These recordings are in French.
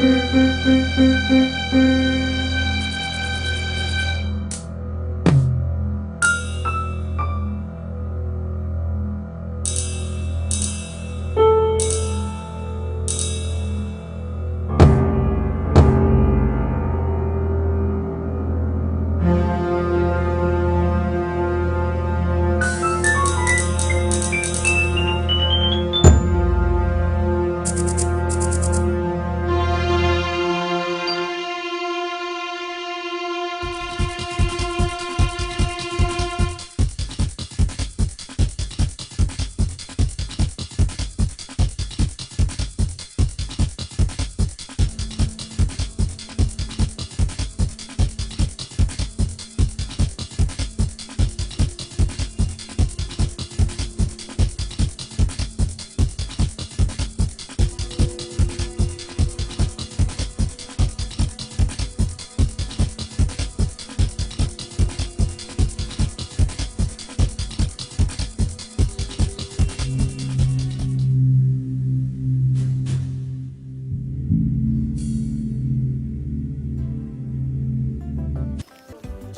Je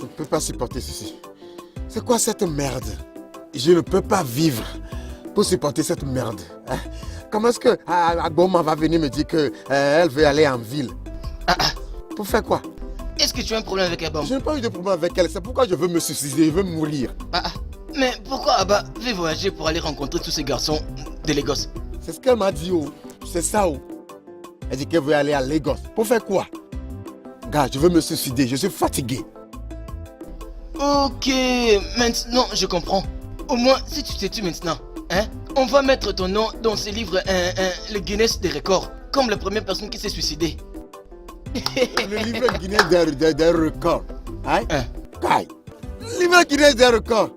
ne peux pas supporter ceci. C'est quoi cette merde? Je ne peux pas vivre pour supporter cette merde. Hein? Comment est-ce que Agboma va venir me dire qu'elle veut aller en ville? Pour faire quoi? Est-ce que tu as un problème avec Abba? Je n'ai pas eu de problème avec elle, c'est pourquoi je veux me suicider, je veux mourir. Mais pourquoi Abba veut voyager pour aller rencontrer tous ces garçons de Lagos? C'est ce qu'elle m'a dit, oh. C'est ça, oh. Elle dit qu'elle veut aller à Lagos. Pour faire quoi? Gars, je veux me suicider, je suis fatigué. Ok, maintenant je comprends. Au moins, si tu te tues maintenant, hein, on va mettre ton nom dans ce livre, le Guinness des records, comme la première personne qui s'est suicidée. Le livre Guinness des records. Hein? Kai. Le livre Guinness des records.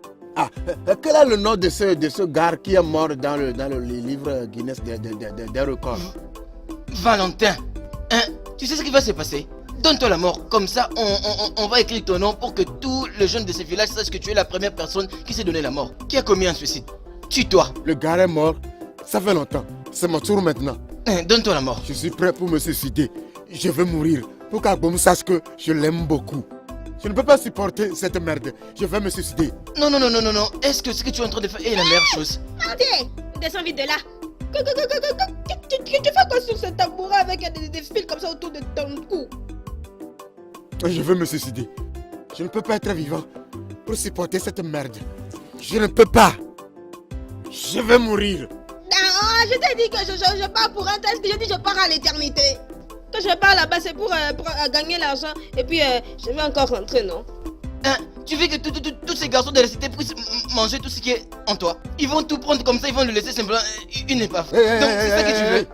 Quel est le nom de ce gars qui est mort dans le livre Guinness des records? Valentin. Hein? Tu sais ce qui va se passer? Donne-toi la mort, comme ça on va écrire ton nom pour que tous les jeunes de ce village sachent que tu es la première personne qui s'est donné la mort, qui a commis un suicide. Tue-toi. Le gars est mort, ça fait longtemps, c'est mon tour maintenant. Donne-toi la mort. Je suis prêt pour me suicider, je veux mourir, pour qu'Agbom sache que je l'aime beaucoup. Je ne peux pas supporter cette merde, je vais me suicider. Non, est-ce que ce que tu es en train de faire est la meilleure chose? Martin, descends vite de là. Tu fais quoi sur ce tabouret avec des fils comme ça autour de ton cou? Je veux me suicider. Je ne peux pas être vivant pour supporter cette merde. Je ne peux pas. Je vais mourir. Non, je t'ai dit que je pars pour un test, que je dis je pars à l'éternité. Que je pars là-bas, c'est pour gagner l'argent et puis je vais encore rentrer, non? Tu veux que tous ces garçons de la cité puissent manger tout ce qui est en toi? Ils vont tout prendre comme ça, ils vont le laisser simplement une épave. Donc c'est ça que tu veux.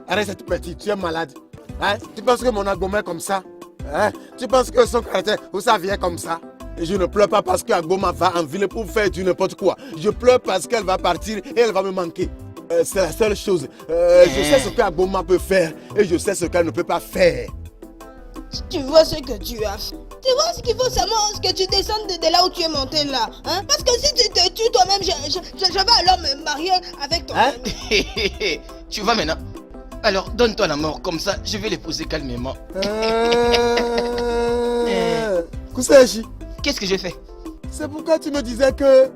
Arrête cette petite, tu es malade. Hein? Tu penses que mon Agboma est comme ça? Hein? Tu penses que son caractère, où ça vient comme ça? Et je ne pleure pas parce qu'Agboma va en ville pour faire du n'importe quoi. Je pleure parce qu'elle va partir et elle va me manquer. C'est la seule chose. Je sais ce qu'Agboma peut faire et je sais ce qu'elle ne peut pas faire. Tu vois ce que tu as fait. Tu vois ce qu'il faut seulement que tu descendes de là où tu es monté là. Hein? Parce que si tu te tues toi-même, je vais alors me marier avec toi. Tu vois maintenant? Alors donne-toi la mort, comme ça je vais l'épouser calmement. Kusashi, qu'est-ce que j'ai fait? C'est pourquoi tu me disais que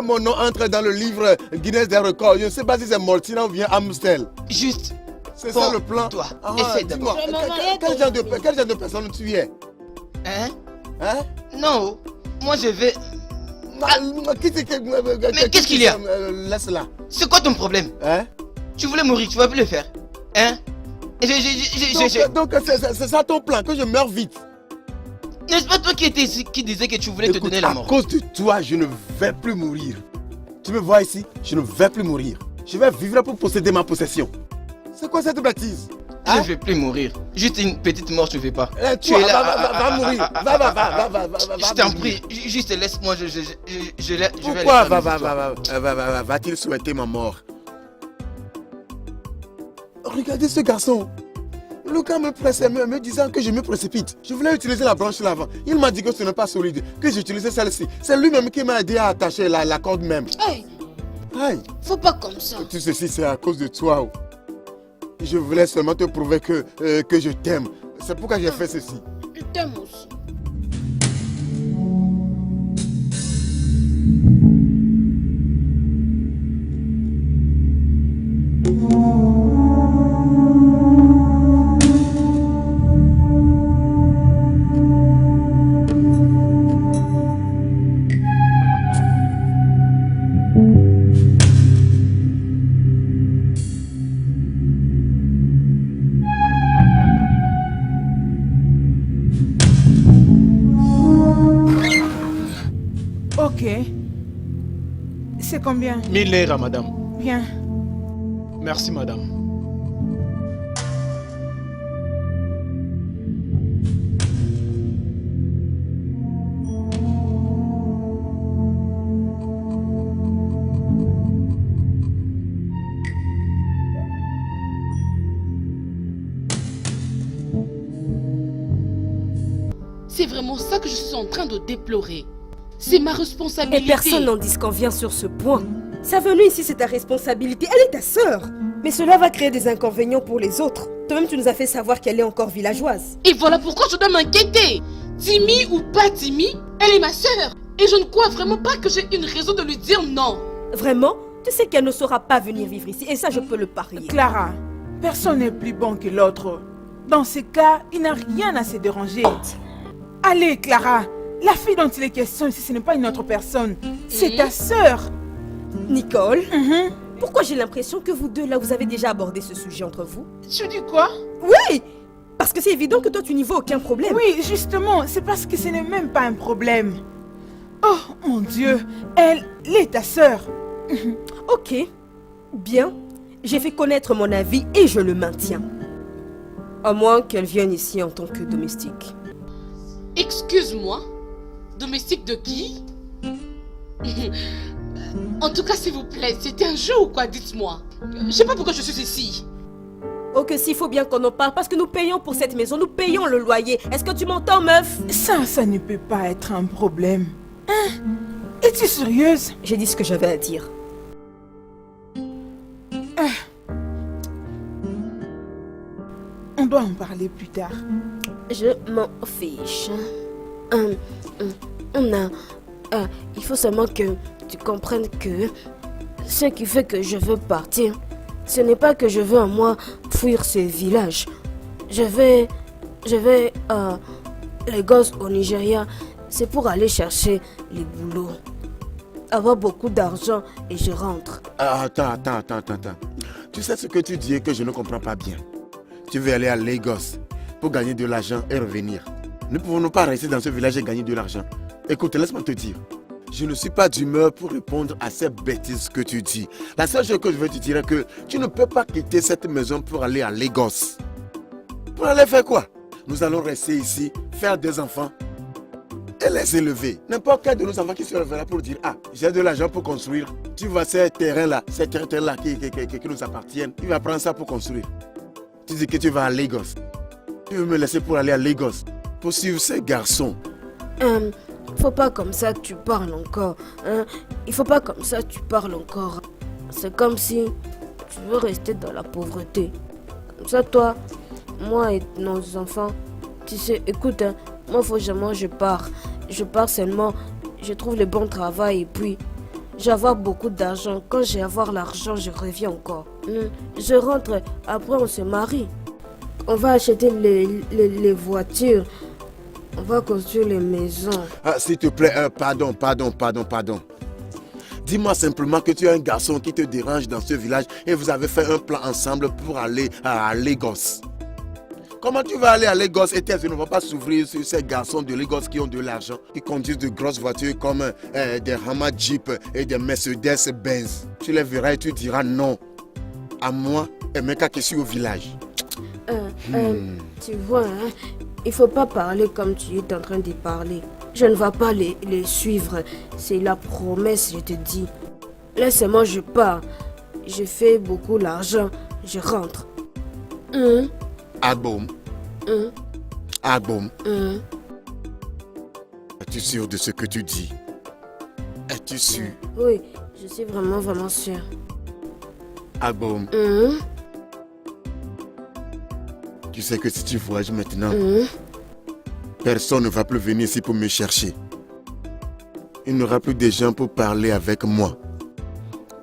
mon nom entre dans le livre Guinness des records. Je ne sais pas si c'est Mortina ou bien Amstel. Juste. C'est ça le plan. Toi, essaie d'abord. Quel genre de personne tu es? Hein? Non, moi je vais... Mais qu'est-ce qu'il y a? Laisse-la. C'est quoi ton problème? Tu voulais mourir, tu vas plus le faire. Hein? Donc c'est ça ton plan, que je meurs vite. N'est-ce pas toi qui disais que tu voulais te donner la mort? À cause de toi, je ne vais plus mourir. Tu me vois ici? Je ne vais plus mourir. Je vais vivre pour posséder ma possession. C'est quoi cette bêtise? Je ne vais plus mourir. Juste une petite mort, je ne vais pas. Tu es là. Va mourir. Va. Je t'en prie, juste laisse-moi, je vais... Pourquoi va-t-il souhaiter ma mort? Regardez ce garçon. Le gars me pressait, me disant que je me précipite. Je voulais utiliser la branche l'avant. Il m'a dit que ce n'est pas solide, que j'utilisais celle-ci. C'est lui-même qui m'a aidé à attacher la corde même. Hey. Faut pas comme ça. Tout ceci, c'est à cause de toi. Je voulais seulement te prouver que je t'aime. C'est pourquoi j'ai fait ceci. Je t'aime aussi. Ok. C'est combien? 1000 naira, madame. Bien. Merci, madame. C'est vraiment ça que je suis en train de déplorer. C'est ma responsabilité. Et personne n'en disconvient sur ce point. Sa venue ici, c'est ta responsabilité. Elle est ta sœur. Mais cela va créer des inconvénients pour les autres. Toi-même, tu nous as fait savoir qu'elle est encore villageoise. Et voilà pourquoi je dois m'inquiéter. Timmy ou pas Timmy, elle est ma sœur. Et je ne crois vraiment pas que j'ai une raison de lui dire non. Vraiment? Tu sais qu'elle ne saura pas venir vivre ici. Et ça, je peux le parier. Clara, personne n'est plus bon que l'autre. Dans ces cas, il n'a rien à se déranger. Allez, Clara. La fille dont il est question ici, ce n'est pas une autre personne. C'est ta sœur. Nicole, pourquoi j'ai l'impression que vous deux, là, vous avez déjà abordé ce sujet entre vous? Tu dis quoi? Oui! Parce que c'est évident que toi, tu n'y vois aucun problème. Oui, justement, c'est parce que ce n'est même pas un problème. Oh, mon Dieu, elle est ta sœur. Ok, bien. J'ai fait connaître mon avis et je le maintiens. À moins qu'elle vienne ici en tant que domestique. Excuse-moi. Domestique de qui? En tout cas, s'il vous plaît, c'était un jeu ou quoi? Dites-moi. Je sais pas pourquoi je suis ici. Ok, s'il faut bien qu'on en parle, parce que nous payons pour cette maison, nous payons le loyer. Est-ce que tu m'entends, meuf? Ça ne peut pas être un problème. Hein? Es-tu sérieuse? J'ai dit ce que j'avais à dire. On doit en parler plus tard. Je m'en fiche. Il faut seulement que tu comprennes que ce qui fait que je veux partir, ce n'est pas que je veux à moi fuir ce village. Je vais à Lagos au Nigeria, c'est pour aller chercher les boulots. Avoir beaucoup d'argent et je rentre. Attends. Tu sais ce que tu dis et que je ne comprends pas bien. Tu veux aller à Lagos pour gagner de l'argent et revenir. Nous ne pouvons pas rester dans ce village et gagner de l'argent. Écoute, laisse-moi te dire. Je ne suis pas d'humeur pour répondre à ces bêtises que tu dis. La seule chose que je veux te dire est que tu ne peux pas quitter cette maison pour aller à Lagos. Pour aller faire quoi? Nous allons rester ici, faire des enfants et les élever. N'importe quel de nos enfants qui se lèvera pour dire « Ah, j'ai de l'argent pour construire. » Tu vois ces terrains-là qui nous appartiennent. Il va prendre ça pour construire. Tu dis que tu vas à Lagos. Tu veux me laisser pour aller à Lagos, pour suivre ces garçons. Faut pas comme ça que tu parles encore. Il faut pas comme ça que tu parles encore. C'est comme si tu veux rester dans la pauvreté. Comme ça, toi, moi et nos enfants, tu sais, écoute, moi, faut jamais je pars. Je pars seulement, je trouve le bon travail et puis j'ai avoir beaucoup d'argent. Quand j'ai avoir l'argent, je reviens encore. Je rentre, après on se marie. On va acheter les voitures. On va construire les maisons. Ah, s'il te plaît, pardon. Dis-moi simplement que tu es un garçon qui te dérange dans ce village et vous avez fait un plan ensemble pour aller à Lagos. Comment tu vas aller à Lagos et tes yeux ne vont pas s'ouvrir sur ces garçons de Lagos qui ont de l'argent, qui conduisent de grosses voitures comme des Hummer Jeep et des Mercedes Benz. Tu les verras et tu diras non à moi et Meka qui suis au village. Tu vois, il faut pas parler comme tu es en train de parler. Je ne vais pas les suivre. C'est la promesse, je te dis. Laisse-moi, je pars. Je fais beaucoup d'argent. Je rentre. Agboum. Es-tu sûr de ce que tu dis? Es-tu sûr? Oui, je suis vraiment sûre. Agboum. Tu sais que si tu voyages maintenant, personne ne va plus venir ici pour me chercher. Il n'y aura plus de gens pour parler avec moi.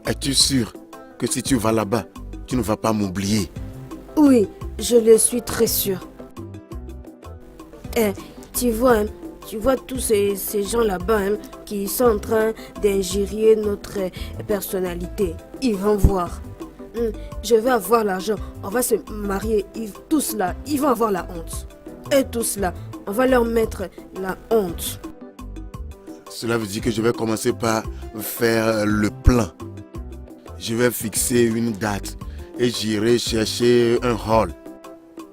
Es-tu sûr que si tu vas là-bas, tu ne vas pas m'oublier? Oui, je le suis très sûr. Tu vois tous ces gens là-bas qui sont en train d'ingérer notre personnalité. Ils vont voir. Je vais avoir l'argent, on va se marier. Tous là, ils vont avoir la honte. Et tous là, on va leur mettre la honte. Cela veut dire que je vais commencer par faire le plan. Je vais fixer une date et j'irai chercher un hall.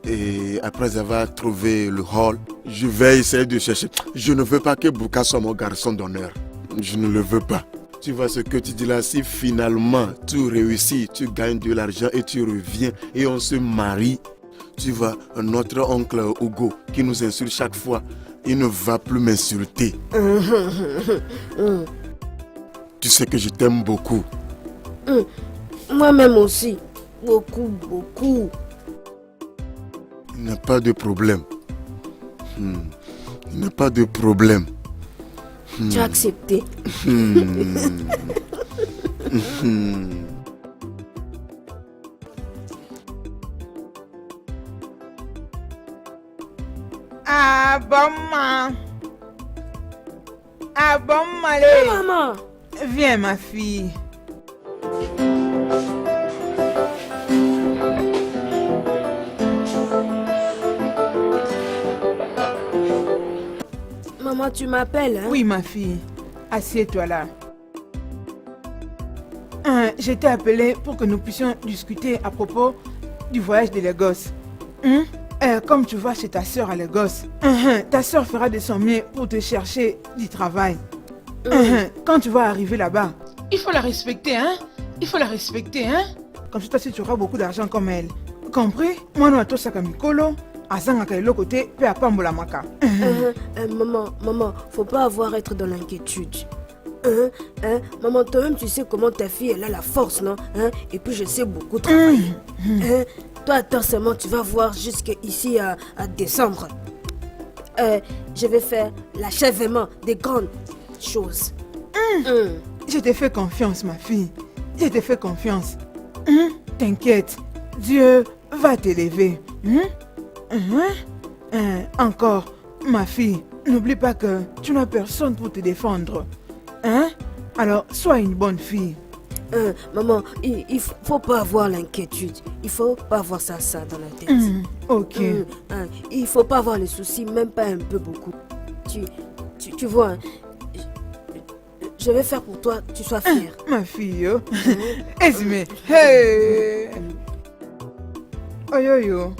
Et après avoir trouvé le hall, je vais essayer de chercher. Je ne veux pas que Bouka soit mon garçon d'honneur. Je ne le veux pas. Tu vois ce que tu dis là, si finalement tu réussis, tu gagnes de l'argent et tu reviens et on se marie, tu vois, notre oncle Hugo qui nous insulte chaque fois, il ne va plus m'insulter. Tu sais que je t'aime beaucoup. Moi-même aussi. Beaucoup, beaucoup. Il n'y a pas de problème. Il n'y a pas de problème. Tu as accepté. Ah bon, allez. Maman. Viens, ma fille. Maman, tu m'appelles, hein? Oui, ma fille. Assieds-toi là. Je t'ai appelé pour que nous puissions discuter à propos du voyage de Lagos. Comme tu vas chez ta soeur à Lagos, ta soeur fera de son mieux pour te chercher du travail. Quand tu vas arriver là-bas, il faut la respecter, hein? Il faut la respecter, hein? Comme ça, toi, si tu auras beaucoup d'argent comme elle. Compris? Moi, non, toi, ça comme Mikolo. Azanga le côté, peu à pambola maka. Maman, faut pas avoir être dans l'inquiétude. Maman, toi-même, tu sais comment ta fille, elle a la force, non? Et puis, je sais beaucoup travailler. Toi, attends seulement, tu vas voir jusqu'ici à décembre. Je vais faire l'achèvement des grandes choses. Je te fais confiance, ma fille. Je te fais confiance. T'inquiète, Dieu va t'élever. Encore, ma fille, n'oublie pas que tu n'as personne pour te défendre. Alors, sois une bonne fille. Maman, il faut pas avoir l'inquiétude. Il faut pas avoir ça dans la tête. Ok. Il faut pas avoir les soucis, même pas un peu beaucoup. Tu vois, je vais faire pour toi, tu sois fière. Ma fille, Esme, hey! Oyoyo,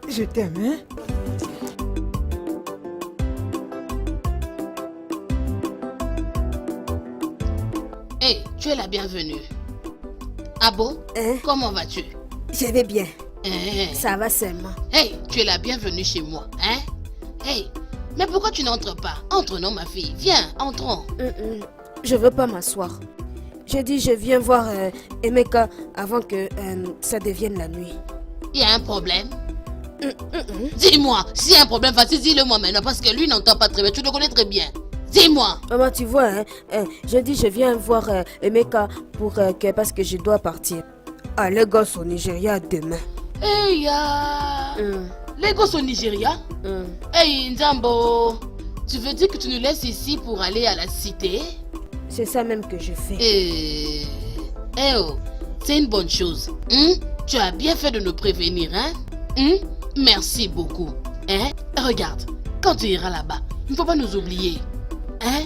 je t'aime, hein? Hey, tu es la bienvenue. Ah bon? Comment vas-tu? Je vais bien. Hein? Ça va seulement. Hey, tu es la bienvenue chez moi, hein? Hey, mais pourquoi tu n'entres pas? Entre, non, ma fille. Viens, entrons. Je veux pas m'asseoir. J'ai dit je viens voir Emeka avant que ça devienne la nuit. Il y a un problème? Dis-moi, s'il y a un problème, vas-y, dis-le-moi maintenant, parce que lui n'entend pas très bien, tu le connais très bien. Dis-moi. Maman, tu vois, je dis je viens voir Emeka parce que je dois partir à Lagos au Nigeria demain. Hey, Lagos au Nigeria? Hey, Nzambo, tu veux dire que tu nous laisses ici pour aller à la cité? C'est ça même que je fais. C'est une bonne chose. Tu as bien fait de nous prévenir, hein? Merci beaucoup. Regarde, quand tu iras là-bas, il ne faut pas nous oublier.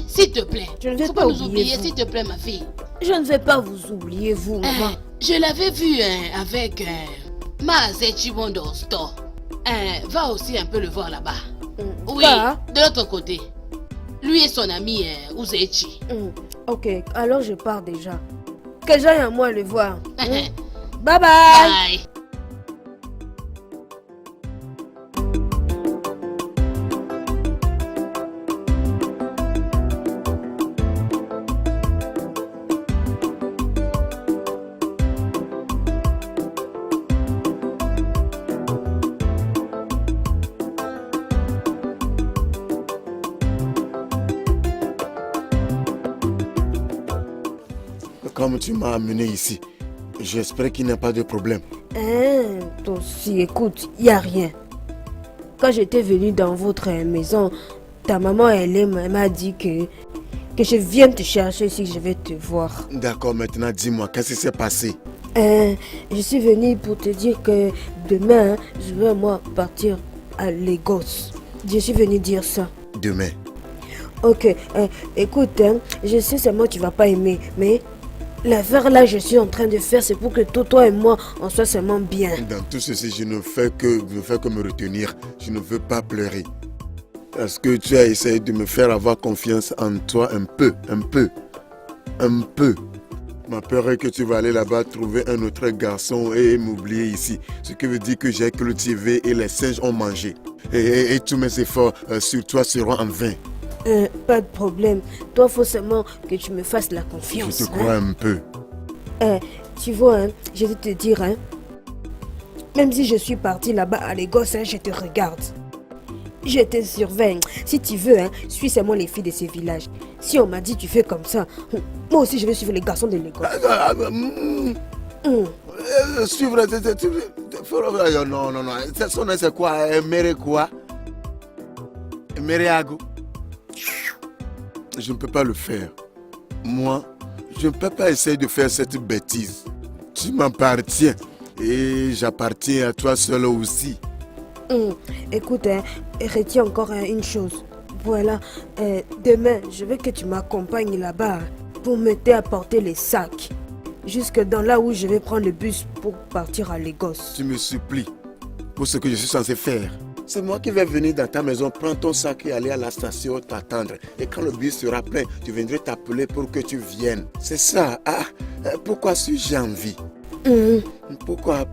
S'il te plaît. Je ne Il vais ne faut pas pas nous oublier, vous. s'il te plaît, ma fille. Je ne vais pas vous oublier, vous, maman. Je l'avais vu avec Maazé Chibondo au store. Va aussi un peu le voir là-bas. Oui, Va. de l'autre côté. Lui et son ami Uzechi. Ok, alors je pars déjà. Que j'aille à moi le voir. Bye bye. Bye. comme tu m'as amené ici, j'espère qu'il n'y a pas de problème. Toi aussi, écoute, il n'y a rien. Quand j'étais venue dans votre maison, ta maman, elle m'a dit que je vienne te chercher si je vais te voir. D'accord, maintenant dis-moi, qu'est-ce qui s'est passé? Je suis venue pour te dire que demain, je vais moi partir à Lagos. Je suis venue dire ça. Demain. Ok, écoute, je sais seulement que tu vas pas aimer, mais l'affaire là, je suis en train de faire, c'est pour que toi et moi, on soit seulement bien. Dans tout ceci, je ne fais que me retenir. Je ne veux pas pleurer. Parce que tu as essayé de me faire avoir confiance en toi un peu. Ma peur est que tu vas aller là-bas trouver un autre garçon et m'oublier ici. Ce qui veut dire que j'ai cultivé et les singes ont mangé. Et tous mes efforts sur toi seront en vain. Pas de problème. Toi, faut seulement que tu me fasses la confiance. Je te crois un peu. Tu vois, je vais te dire, même si je suis partie là-bas à Lagos, je te regarde. Je te surveille. Si tu veux, suis seulement les filles de ces villages. Si on m'a dit tu fais comme ça, moi aussi je vais suivre les garçons de Lagos. Suivre... Non. Son nom c'est quoi? Mere quoi? Mereago. Je ne peux pas le faire. Moi, je ne peux pas essayer de faire cette bêtise. Tu m'appartiens. Et j'appartiens à toi seul aussi. Écoute, retiens encore une chose. Voilà, demain, je veux que tu m'accompagnes là-bas pour m'aider à porter les sacs. Jusque dans là où je vais prendre le bus pour partir à Lagos. Tu me supplies pour ce que je suis censé faire. C'est moi qui vais venir dans ta maison, prendre ton sac et aller à la station t'attendre. Et quand le bus sera plein, je viendrai t'appeler pour que tu viennes. C'est ça. Pourquoi suis-je envie? Pourquoi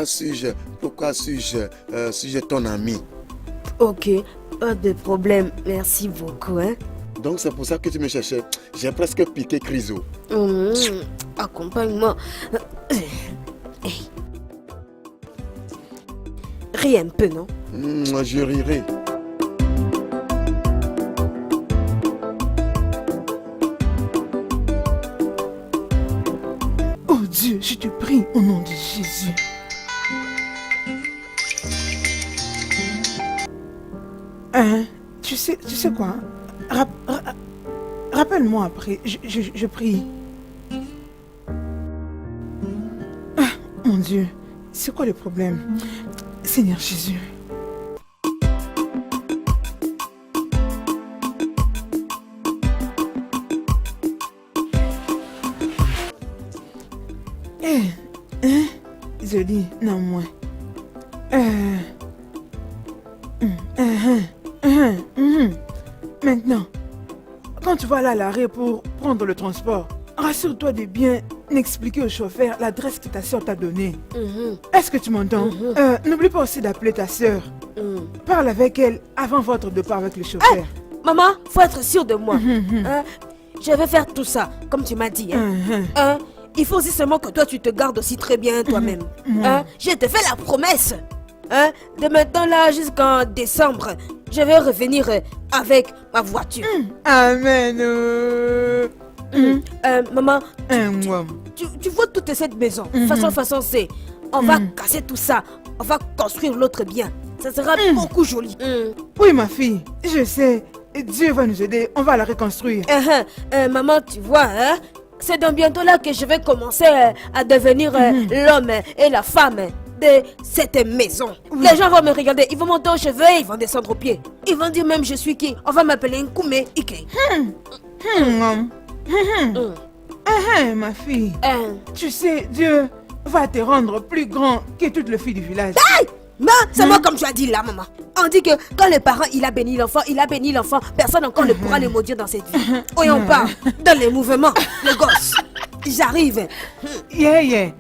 suis-je ton ami? Ok, pas de problème. Merci beaucoup. Donc c'est pour ça que tu me cherchais. J'ai presque piqué Criso. Accompagne-moi. Ris un peu, non? Je rirai. Oh Dieu, je te prie au nom de Jésus. Tu sais quoi? Rappelle-moi après, je prie. Mon Dieu, c'est quoi le problème? Seigneur Jésus. Zoli, non moins. Maintenant, quand tu vas là à l'arrêt pour prendre le transport, rassure-toi de bien expliquer au chauffeur l'adresse que ta soeur t'a donnée. Est-ce que tu m'entends? N'oublie pas aussi d'appeler ta soeur. Parle avec elle avant votre départ avec le chauffeur. Maman, faut être sûr de moi. Je vais faire tout ça, comme tu m'as dit. Il faut aussi seulement que toi, tu te gardes aussi très bien toi-même. Je te fais la promesse. De maintenant là jusqu'en décembre, je vais revenir avec ma voiture. Amen. Maman, tu vois toute cette maison. Façon c'est. On va casser tout ça. On va construire l'autre bien. Ça sera beaucoup joli. Oui, ma fille, je sais. Dieu va nous aider. On va la reconstruire. Maman, tu vois, c'est dans bientôt là que je vais commencer à devenir l'homme et la femme de cette maison. Les gens vont me regarder, ils vont monter aux cheveux et ils vont descendre aux pieds. Ils vont dire même je suis qui. On va m'appeler Nkume Ike. Ma fille, tu sais, Dieu va te rendre plus grand que toutes les filles du village. C'est moi comme tu as dit là, maman. On dit que quand le parent il a béni l'enfant, personne encore ne pourra le maudire dans cette vie. Et on part dans les mouvements, les gosses. J'arrive. Yeah.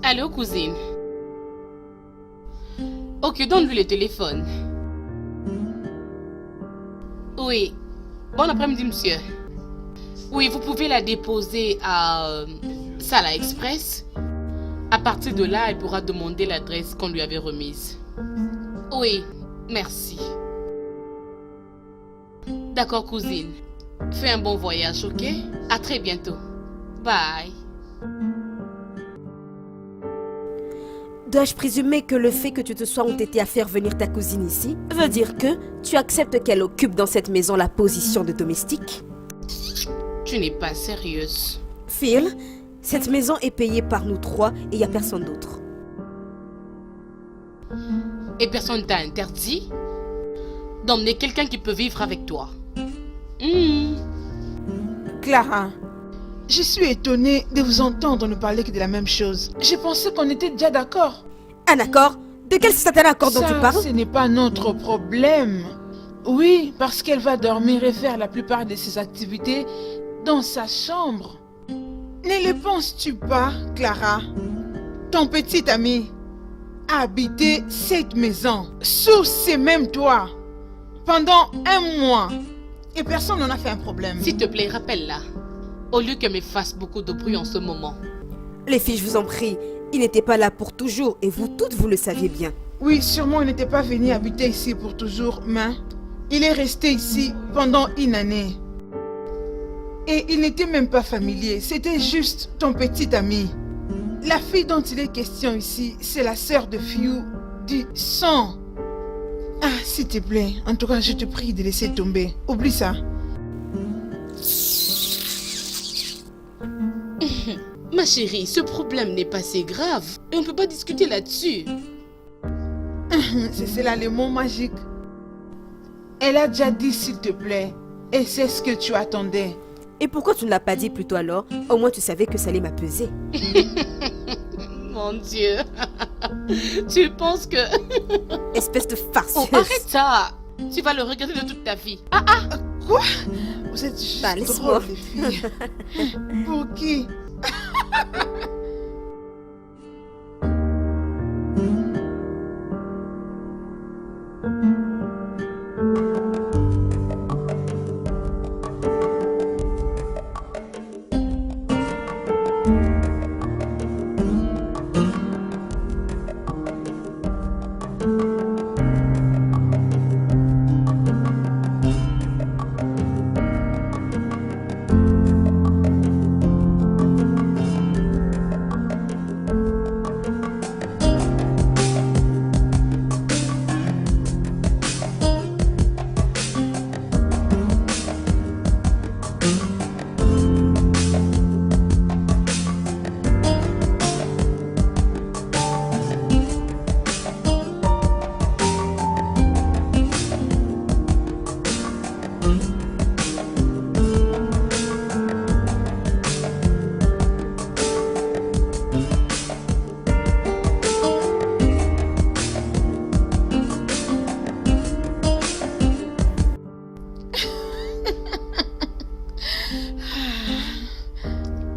Allô, cousine. Ok, donne-lui le téléphone. Oui. Bon après-midi, monsieur. Oui, vous pouvez la déposer à Salah Express. À partir de là, elle pourra demander l'adresse qu'on lui avait remise. Oui, merci. D'accord, cousine. Fais un bon voyage, ok? À très bientôt. Bye. Dois-je présumer que le fait que tu te sois entêté à faire venir ta cousine ici veut dire que tu acceptes qu'elle occupe dans cette maison la position de domestique? Tu n'es pas sérieuse. Phil, cette maison est payée par nous trois et il n'y a personne d'autre. Et personne t'a interdit d'emmener quelqu'un qui peut vivre avec toi. Clara, je suis étonnée de vous entendre ne parler que de la même chose. J'ai pensé qu'on était déjà d'accord. Un accord? De quel satané accord dont tu Ça, parles? ce n'est pas notre problème. Oui, parce qu'elle va dormir et faire la plupart de ses activités dans sa chambre. Ne le penses-tu pas, Clara? Ton petit ami a habité cette maison sous ces mêmes toits pendant un mois et personne n'en a fait un problème. S'il te plaît, rappelle-la. Au lieu qu'elle me fasse beaucoup de bruit en ce moment. Les filles, je vous en prie, il n'était pas là pour toujours et vous toutes, vous le saviez bien. Oui, sûrement il n'était pas venu habiter ici pour toujours, mais il est resté ici pendant une année. Et il n'était même pas familier, c'était juste ton petit ami. La fille dont il est question ici, c'est la sœur de Fiu du sang. Ah, s'il te plaît, en tout cas, je te prie de laisser tomber. Oublie ça. Ma chérie, ce problème n'est pas si grave. Et on ne peut pas discuter là-dessus. C'est cela le mot magique. Elle a déjà dit s'il te plaît. Et c'est ce que tu attendais. Et pourquoi tu ne l'as pas dit plus tôt alors? Au moins tu savais que ça allait m'apaiser. Mon Dieu. Tu penses que... Espèce de farce. Oh, arrête ça. Tu vas le regretter de toute ta vie. Quoi? Vous êtes juste Bah, laisse-moi. drôles, les filles. Pour qui?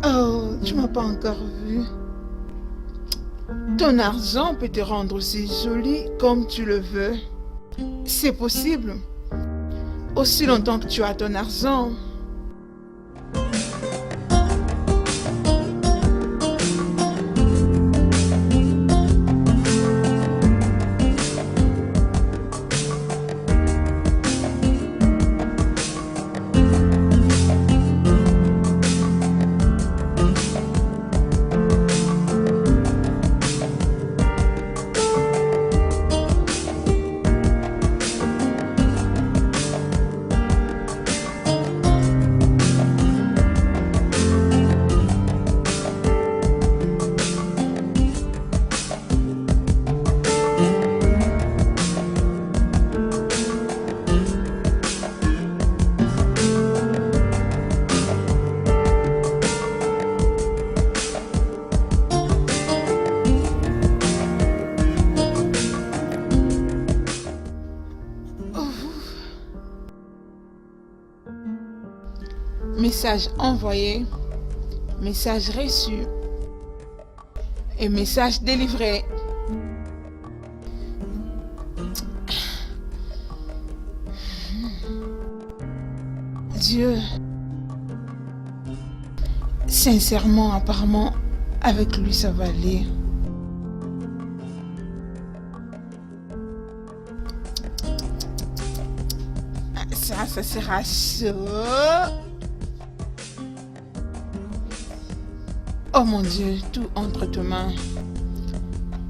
Oh, tu m'as pas encore vu. Ton argent peut te rendre aussi jolie comme tu le veux. C'est possible. Aussi longtemps que tu as ton argent. Message envoyé, message reçu et message délivré. Dieu, Sincèrement, apparemment, avec lui, ça va aller. Ça sera chaud. Oh mon Dieu, tout entre tes mains.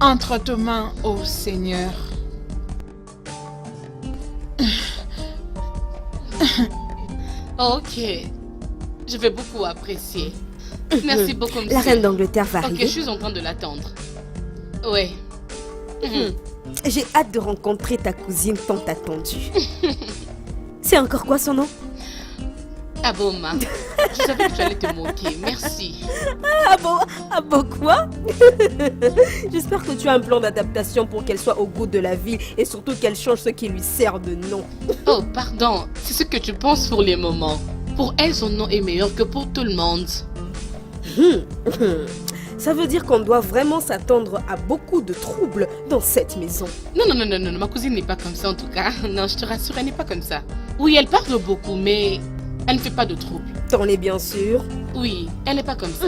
Entre tes mains, ô Seigneur. Ok. Je vais beaucoup apprécier. Merci beaucoup, monsieur. La reine d'Angleterre va Ok, arriver. je suis en train de l'attendre. Ouais. J'ai hâte de rencontrer ta cousine tant attendue. C'est encore quoi son nom? Aboma. Je savais que tu allais te moquer. Merci. Ah bon quoi? J'espère que tu as un plan d'adaptation pour qu'elle soit au goût de la ville et surtout qu'elle change ce qui lui sert de nom. Oh, pardon. C'est ce que tu penses pour les moments. Pour elle, son nom est meilleur que pour tout le monde. Ça veut dire qu'on doit vraiment s'attendre à beaucoup de troubles dans cette maison. Non, ma cousine n'est pas comme ça en tout cas. Non, je te rassure, elle n'est pas comme ça. Oui, elle parle beaucoup, mais elle ne fait pas de troubles. T'en es bien sûr? Oui, elle n'est pas comme ça.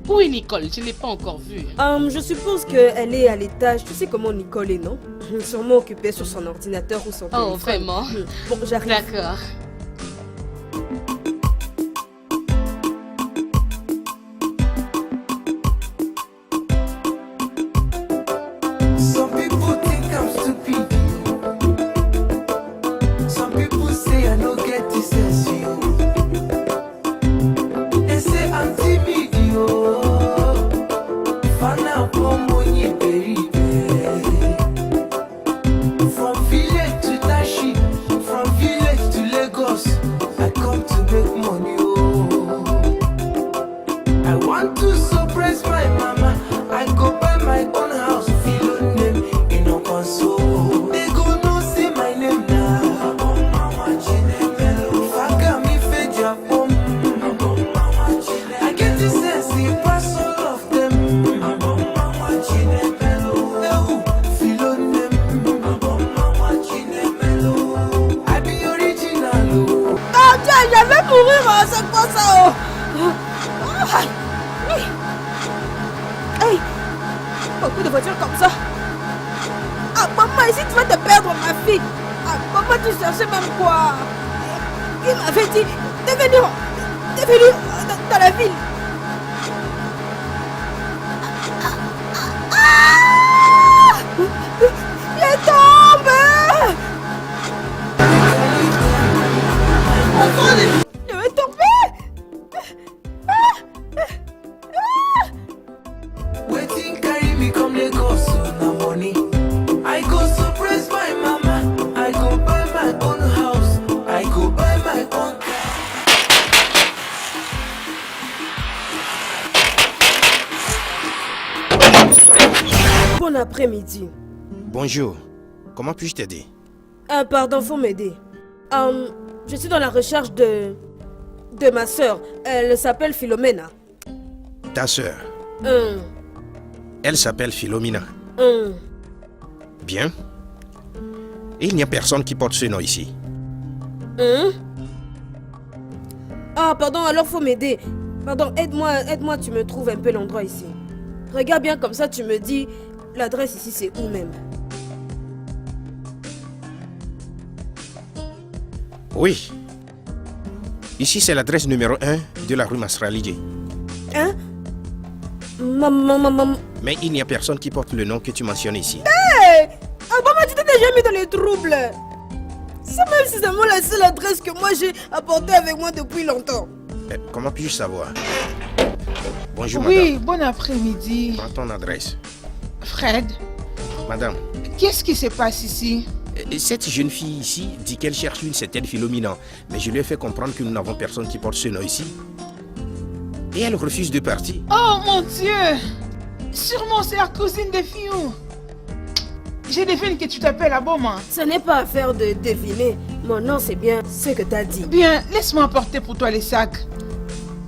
Où est Nicole? Je ne l'ai pas encore vue. Je suppose qu'elle est à l'étage. Tu sais comment Nicole est, non? Sûrement occupée sur son ordinateur ou son téléphone. Oh, vraiment? Bon, j'arrive. D'accord. Some people think I'm stupid. Some people say I no get this sense, yo. They say I'm timid, yo. Fana pomo nye beribe. From village to Tashi, from village to Lagos, I come to make money, yo. I want to surprise my mama. I go buy my own house. They go no see my name now. Faka mi fe Japon. I get the sense in pass all of them. Filo them. I be original. Ah tiens, je vais mourir à cette fois ça. Hey! Beaucoup de voitures comme ça. Ah maman, ici tu vas te perdre ma fille. Ah maman, tu cherchais même quoi? Qui m'avait dit de venir dans la ville? Ah! Je tombe! Je vais tomber! Waiting carry me come Lagos, so na money. I go surprise my mama. I go buy my own house. I go buy my own car. Bon après-midi. Bonjour, comment puis-je t'aider? Pardon, faut m'aider. Je suis dans la recherche de ma soeur. Elle s'appelle Philomena. Ta sœur, Hum, elle s'appelle Philomena. hum. Bien. Et il n'y a personne qui porte ce nom ici. Ah, pardon, alors faut m'aider. Pardon, aide-moi, tu me trouves un peu l'endroit ici. Regarde bien comme ça, tu me dis l'adresse ici, c'est où même? Oui. Ici, c'est l'adresse numéro 1 de la rue Masralidje. Hein? Maman. Mais il n'y a personne qui porte le nom que tu mentionnes ici. Hey! Ah, maman, tu t'es déjà mis dans les troubles. C'est même si c'est la seule adresse que moi j'ai apportée avec moi depuis longtemps. Comment puis-je savoir? Bonjour, Oui, madame. bon après-midi. Prends ton adresse. Fred, Madame, qu'est-ce qui se passe ici? cette jeune fille ici dit qu'elle cherche une certaine Philomena. Mais je lui ai fait comprendre que nous n'avons personne qui porte ce nom ici. Et elle refuse de partir. Oh mon Dieu! Sûrement c'est la cousine de Fiou. Je devine que tu t'appelles Aboma. Ce n'est pas affaire de deviner. Mon nom, c'est bien ce que t'as dit. Bien, laisse-moi apporter pour toi les sacs.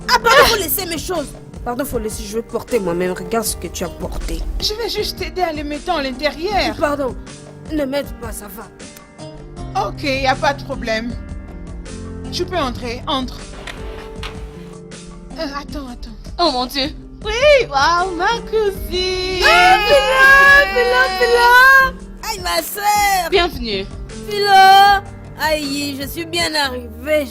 Ah, pardon, faut laisser mes choses. Pardon, faut laisser, je vais porter moi-même. Regarde ce que tu as porté. Je vais juste t'aider à les mettre à l'intérieur. Pardon, ne m'aide pas, ça va. Ok, y a pas de problème. Tu peux entrer, entre. Attends. Oh mon Dieu. Oui, waouh, ma cousine. Philo. Aïe, ma soeur. Bienvenue. Philo. Aïe, je suis bien arrivée.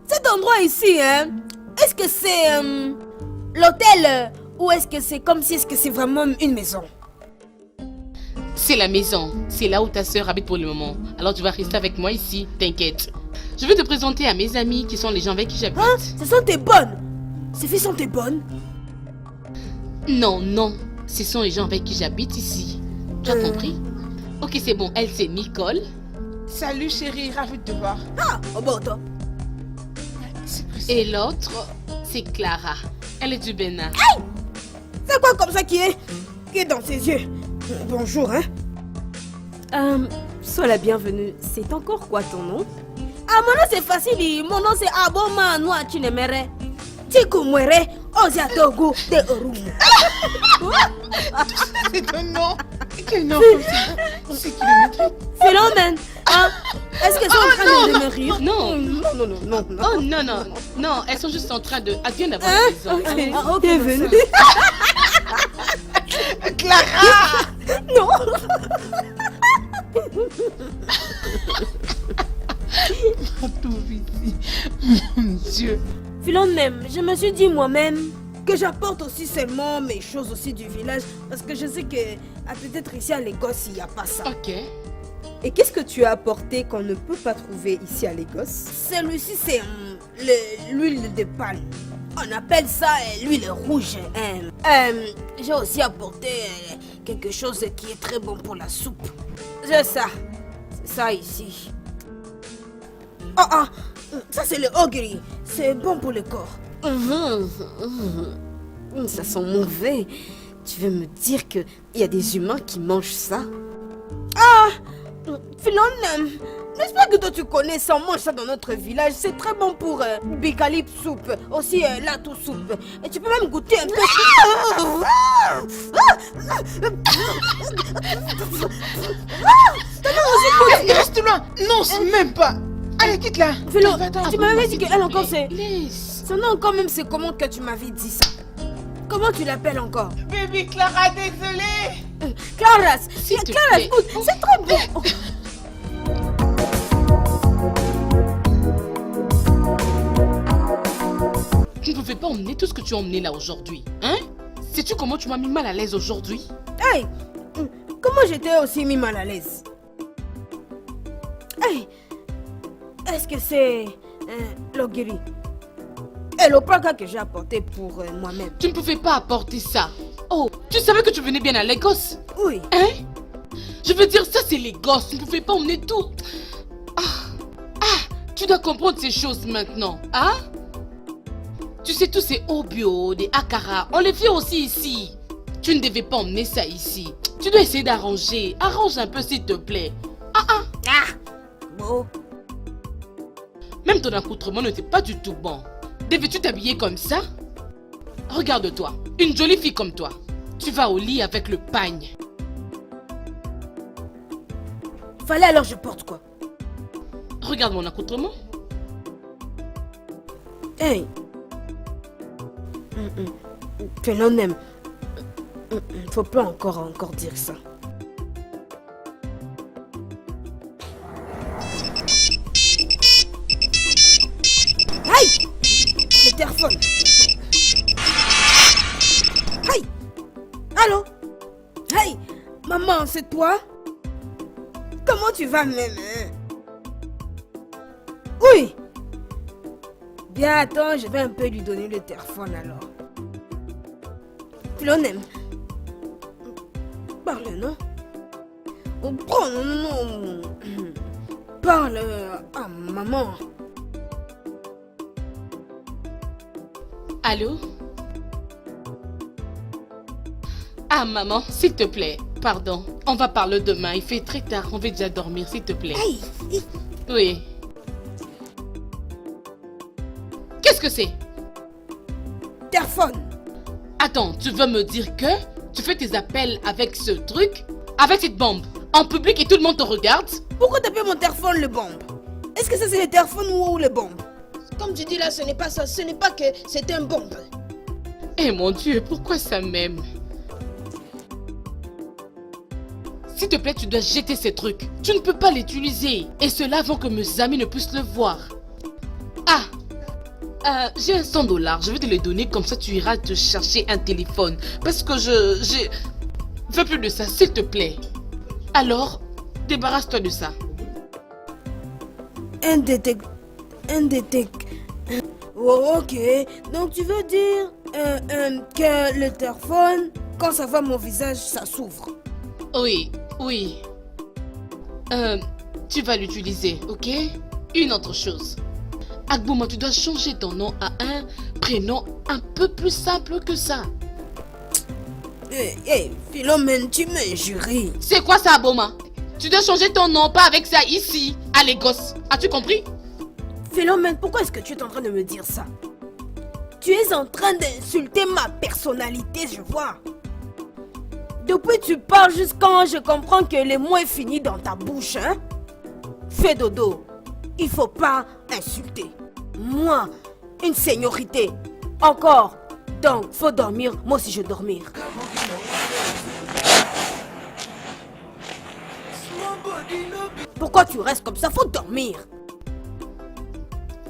Cet endroit ici, hein, est-ce que c'est l'hôtel ou est-ce que c'est comme si c'est vraiment une maison? C'est la maison. C'est là où ta soeur habite pour le moment. Alors tu vas rester avec moi ici, t'inquiète. Je vais te présenter à mes amis qui sont les gens avec qui j'habite. Hein? Ce sont tes bonnes. Ces filles sont tes bonnes? Non. Ce sont les gens avec qui j'habite ici. Tu as compris? Ok, c'est bon. Elle, c'est Nicole. Salut chérie, ravie de te voir. Ah, oh bon, toi. C'est possible. Et l'autre, c'est Clara. Elle est du Bénin. C'est quoi comme ça qui est dans ses yeux? Bonjour, hein. Sois la bienvenue. C'est encore quoi ton nom? Ah, mon nom c'est facile. Mon nom c'est Aboma Noa Chinemere. Tikumwere Oziatogu de Orumu. C'est ton nom. Quel nom comme ça? C'est qui le maître? Phénomène. Hein? Est-ce qu'elles sont en train de me rire? Non. Non. Oh non, elles sont juste en train de... Elles viennent d'avoir Hein? la maison. Ah, ok, Bienvenue. Clara. Non. Mon Dieu. Philomène, je me suis dit moi-même que j'apporte aussi seulement mes choses aussi du village parce que je sais que peut-être ici à Lagos il n'y a pas ça. Ok. Et qu'est-ce que tu as apporté qu'on ne peut pas trouver ici à Lagos? Celui-ci c'est l'huile de palme. On appelle ça l'huile rouge. J'ai aussi apporté quelque chose qui est très bon pour la soupe. C'est ça. C'est ça ici. Ça c'est le ogiri. C'est bon pour le corps. Ça sent mauvais. Tu veux me dire qu'il y a des humains qui mangent ça? Philomène, n'est-ce pas que toi tu connais ça, on mange ça dans notre village. C'est très bon pour bikalip soupe, aussi latou soupe. Et tu peux même goûter un peu. Reste loin. Non, même pas. Allez, quitte-la. Philo, Va-t'en. tu m'avais dit qu'elle encore c'est... Laisse. Son nom encore même c'est comment que tu m'avais dit ça? Comment tu l'appelles encore? Baby Clara, désolée. Claras. S'il te Claras, plaît. écoute, c'est très bon. Tu ne pouvais pas emmener tout ce que tu as emmené là aujourd'hui. Hein? Sais-tu comment tu m'as mis mal à l'aise aujourd'hui? Hey, comment j'étais aussi mis mal à l'aise? Hey, est-ce que c'est l'ogiri et l'opraka que j'ai apporté pour moi-même? Tu ne pouvais pas apporter ça. Oh, tu savais que tu venais bien à Lagos? Oui. Hein? Je veux dire, ça c'est Lagos. Tu ne pouvais pas emmener tout. Tu dois comprendre ces choses maintenant. Hein? Tu sais, tous ces obio, des akara, on les fait aussi ici. Tu ne devais pas emmener ça ici. Tu dois essayer d'arranger. Arrange un peu s'il te plaît. Bon. Même ton accoutrement n'était pas du tout bon. Devais-tu t'habiller comme ça? Regarde-toi, une jolie fille comme toi. Tu vas au lit avec le pagne. Fallait alors je porte quoi? Regarde mon accoutrement. Hey. Phénomène. Faut pas encore dire ça. Aïe! Le téléphone. Aïe! Allô? Hey! Maman, c'est toi? Comment tu vas même? Oui! Bien, attends, je vais un peu lui donner le téléphone alors. Philomène. Parle, non? Oh, non. Parle à maman. Allô? Ah, maman, s'il te plaît. Pardon. On va parler demain. Il fait très tard. On va déjà dormir, s'il te plaît. Hey! Oui. Qu'est-ce que c'est? Téléphone. Attends, tu veux me dire que tu fais tes appels avec ce truc? Avec cette bombe? En public et tout le monde te regarde? Pourquoi t'appelles mon téléphone le bombe? Est-ce que ça c'est le téléphone ou le bombe? Comme tu dis là, ce n'est pas ça. Ce n'est pas que c'est un bombe. Eh mon Dieu, pourquoi ça m'aime? S'il te plaît, tu dois jeter ces trucs. Tu ne peux pas l'utiliser. Et cela avant que mes amis ne puissent le voir. J'ai un $100. Je vais te les donner, comme ça tu iras te chercher un téléphone. Parce que j'ai... Fais plus de ça, s'il te plaît. Alors, débarrasse-toi de ça. Un détec... Oh, ok. Donc tu veux dire que le téléphone, quand ça voit mon visage, ça s'ouvre. Oui. Tu vas l'utiliser, ok? Une autre chose. Agbouma, tu dois changer ton nom à un prénom un peu plus simple que ça. Philomène, tu m'injuries. C'est quoi ça, Agbouma? Tu dois changer ton nom, pas avec ça ici, à Lagos. As-tu compris? Philomène, pourquoi est-ce que tu es en train de me dire ça? Tu es en train d'insulter ma personnalité, je vois. Depuis tu parles jusqu'à je comprends que les mots est fini dans ta bouche, hein? Fais dodo. Il faut pas insulter. Moi, une seniorité. Encore. Donc, faut dormir. Moi aussi, je vais dormir. Pourquoi tu restes comme ça? Faut dormir.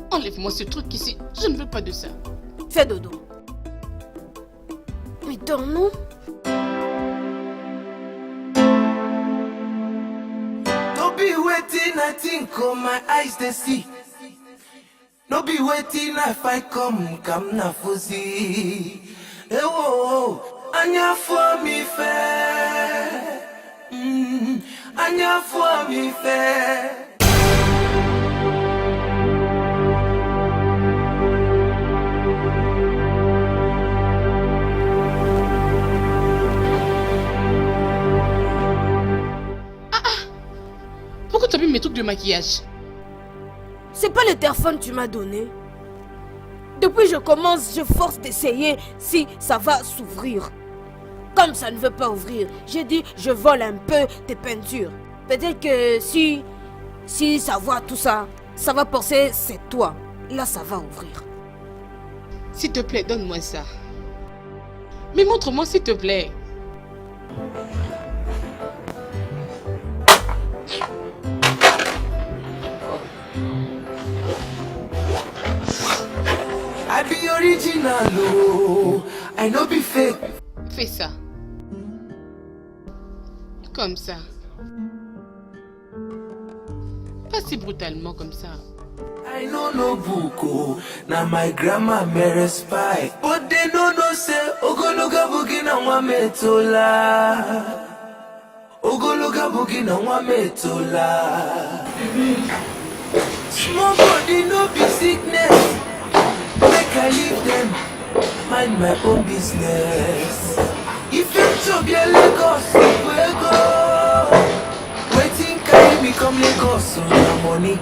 Enlève-moi ce truc ici. Je ne veux pas de ça. Fais dodo. Mais dormons. Be waiting, I think, oh my eyes they see. No be waiting, I fight come na fuzi. Eh oh, anya for me fair. Anya for me fair. Pourquoi tu as mis mes trucs de maquillage? C'est pas le téléphone que tu m'as donné. Depuis je commence, je force d'essayer si ça va s'ouvrir. Comme ça ne veut pas ouvrir, j'ai dit je vole un peu tes peintures. Peut-être que si ça voit tout ça, ça va penser c'est toi. Là ça va ouvrir. S'il te plaît, donne-moi ça. Mais montre-moi s'il te plaît. I be original, oh, I no be fake. Fais ça. Comme ça. Pas si brutalement comme ça. I know no book, oh, na my grandma mere spy. But they no say, Ogologa bugi na wa metola. Ogologa bugi na wa metola. Small body no be sickness. Make I leave them, mind my own business. If you chop your Lagos, we go. Waiting carry me come Lagos on the money.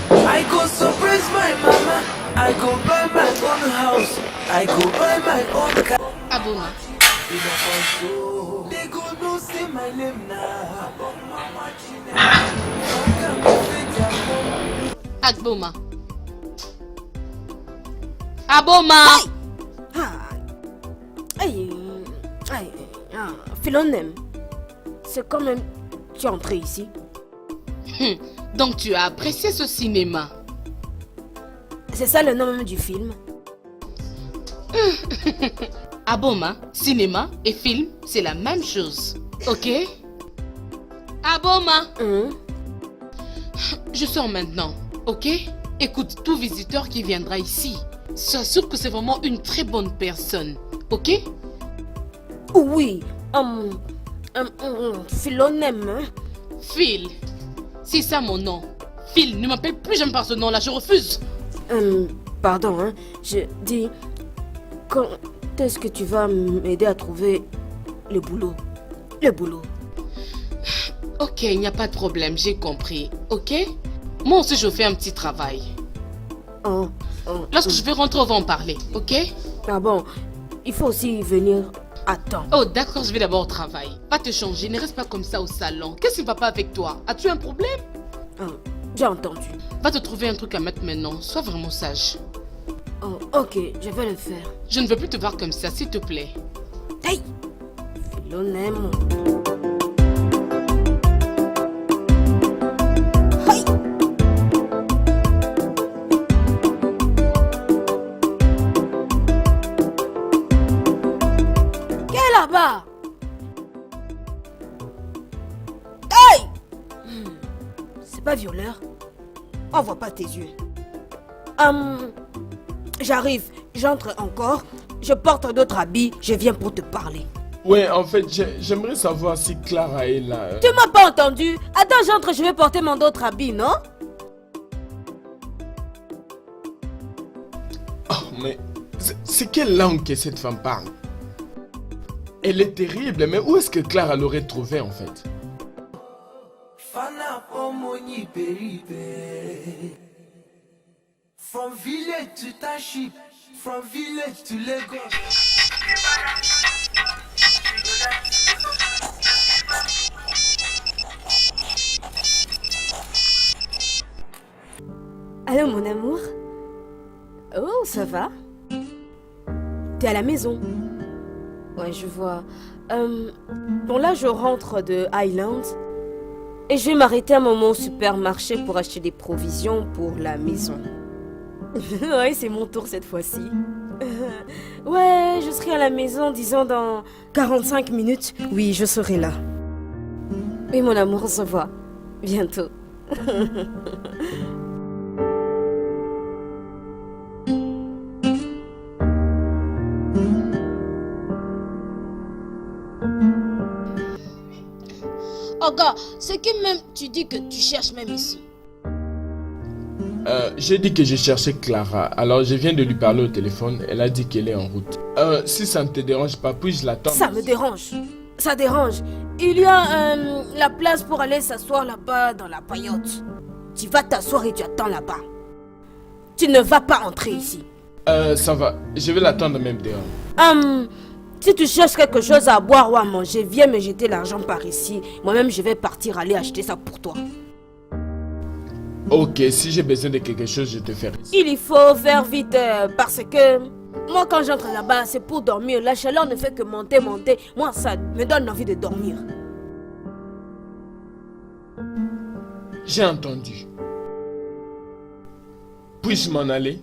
I go surprise my mama. I go buy my own house. I go buy my own car. Agbouma. They go no say my name now. Agbouma. Agbouma. Philomène, c'est quand même tu es entré ici. Donc tu as apprécié ce cinéma. C'est ça le nom même du film. Agbouma, cinéma et film, c'est la même chose. Ok? Agbouma. Je sors maintenant. Ok? Écoute, tout visiteur qui viendra ici, sois sûr que c'est vraiment une très bonne personne. Ok? Oui. Philomène. Phil. C'est ça mon nom. Phil, ne m'appelle plus jamais par ce nom-là, je refuse. Pardon, hein. Je dis... Quand est-ce que tu vas m'aider à trouver le boulot? Le boulot. Ok, il n'y a pas de problème, j'ai compris. Ok? Moi aussi, je fais un petit travail. Lorsque je vais rentrer, on va en parler, ok? Ah bon, il faut aussi venir à temps. Oh, d'accord, je vais d'abord au travail. Va te changer, ne reste pas comme ça au salon. Qu'est-ce qui ne va pas avec toi? As-tu un problème? J'ai entendu. Va te trouver un truc à mettre maintenant. Sois vraiment sage. Oh, ok, je vais le faire. Je ne veux plus te voir comme ça, s'il te plaît. Hey! Philonème. Hey! Qui est là-bas? Hey! C'est pas violeur. Envoie pas tes yeux. J'arrive, j'entre encore, je porte d'autres habits, je viens pour te parler. Ouais, en fait, j'aimerais savoir si Clara est là. Tu m'as pas entendu? Attends, j'entre, je vais porter mon autre habit, non? Oh, mais c'est quelle langue que cette femme parle? Elle est terrible, mais où est-ce que Clara l'aurait trouvée en fait? Fana Omoni Peribe. From village to Tashi, from village to Lagos. Allô, mon amour? Oh, ça va? T'es à la maison? Ouais, je vois. Bon, là, je rentre de Highland. Et je vais m'arrêter un moment au supermarché pour acheter des provisions pour la maison. Ouais, c'est mon tour cette fois-ci. Ouais, je serai à la maison, disons, dans 45 minutes. Oui, je serai là. Oui, mon amour, on se voit. Bientôt. Oh gars, c'est que même tu dis que tu cherches même ici. J'ai dit que je cherchais Clara, alors je viens de lui parler au téléphone, elle a dit qu'elle est en route. Si ça ne te dérange pas, puis-je l'attendre? Ça me dérange. Ça dérange. Il y a la place pour aller s'asseoir là-bas dans la paillote. Tu vas t'asseoir et tu attends là-bas. Tu ne vas pas entrer ici. Ça va, je vais l'attendre même dehors. Si tu cherches quelque chose à boire ou à manger, viens me jeter l'argent par ici. Moi-même, je vais partir aller acheter ça pour toi. Ok, si j'ai besoin de quelque chose, je te ferai. Il faut faire vite parce que moi, quand j'entre là-bas, c'est pour dormir. La chaleur ne fait que monter. Moi, ça me donne envie de dormir. J'ai entendu. Puis-je m'en aller?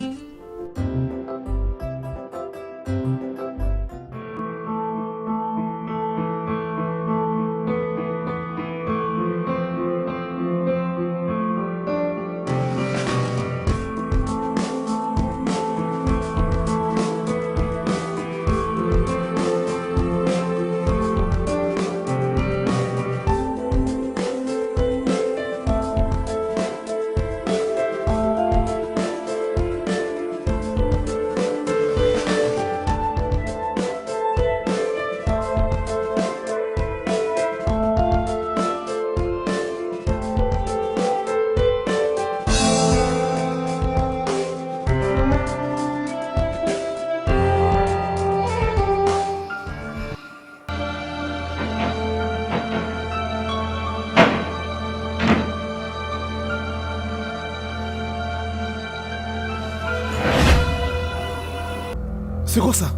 C'est quoi ça?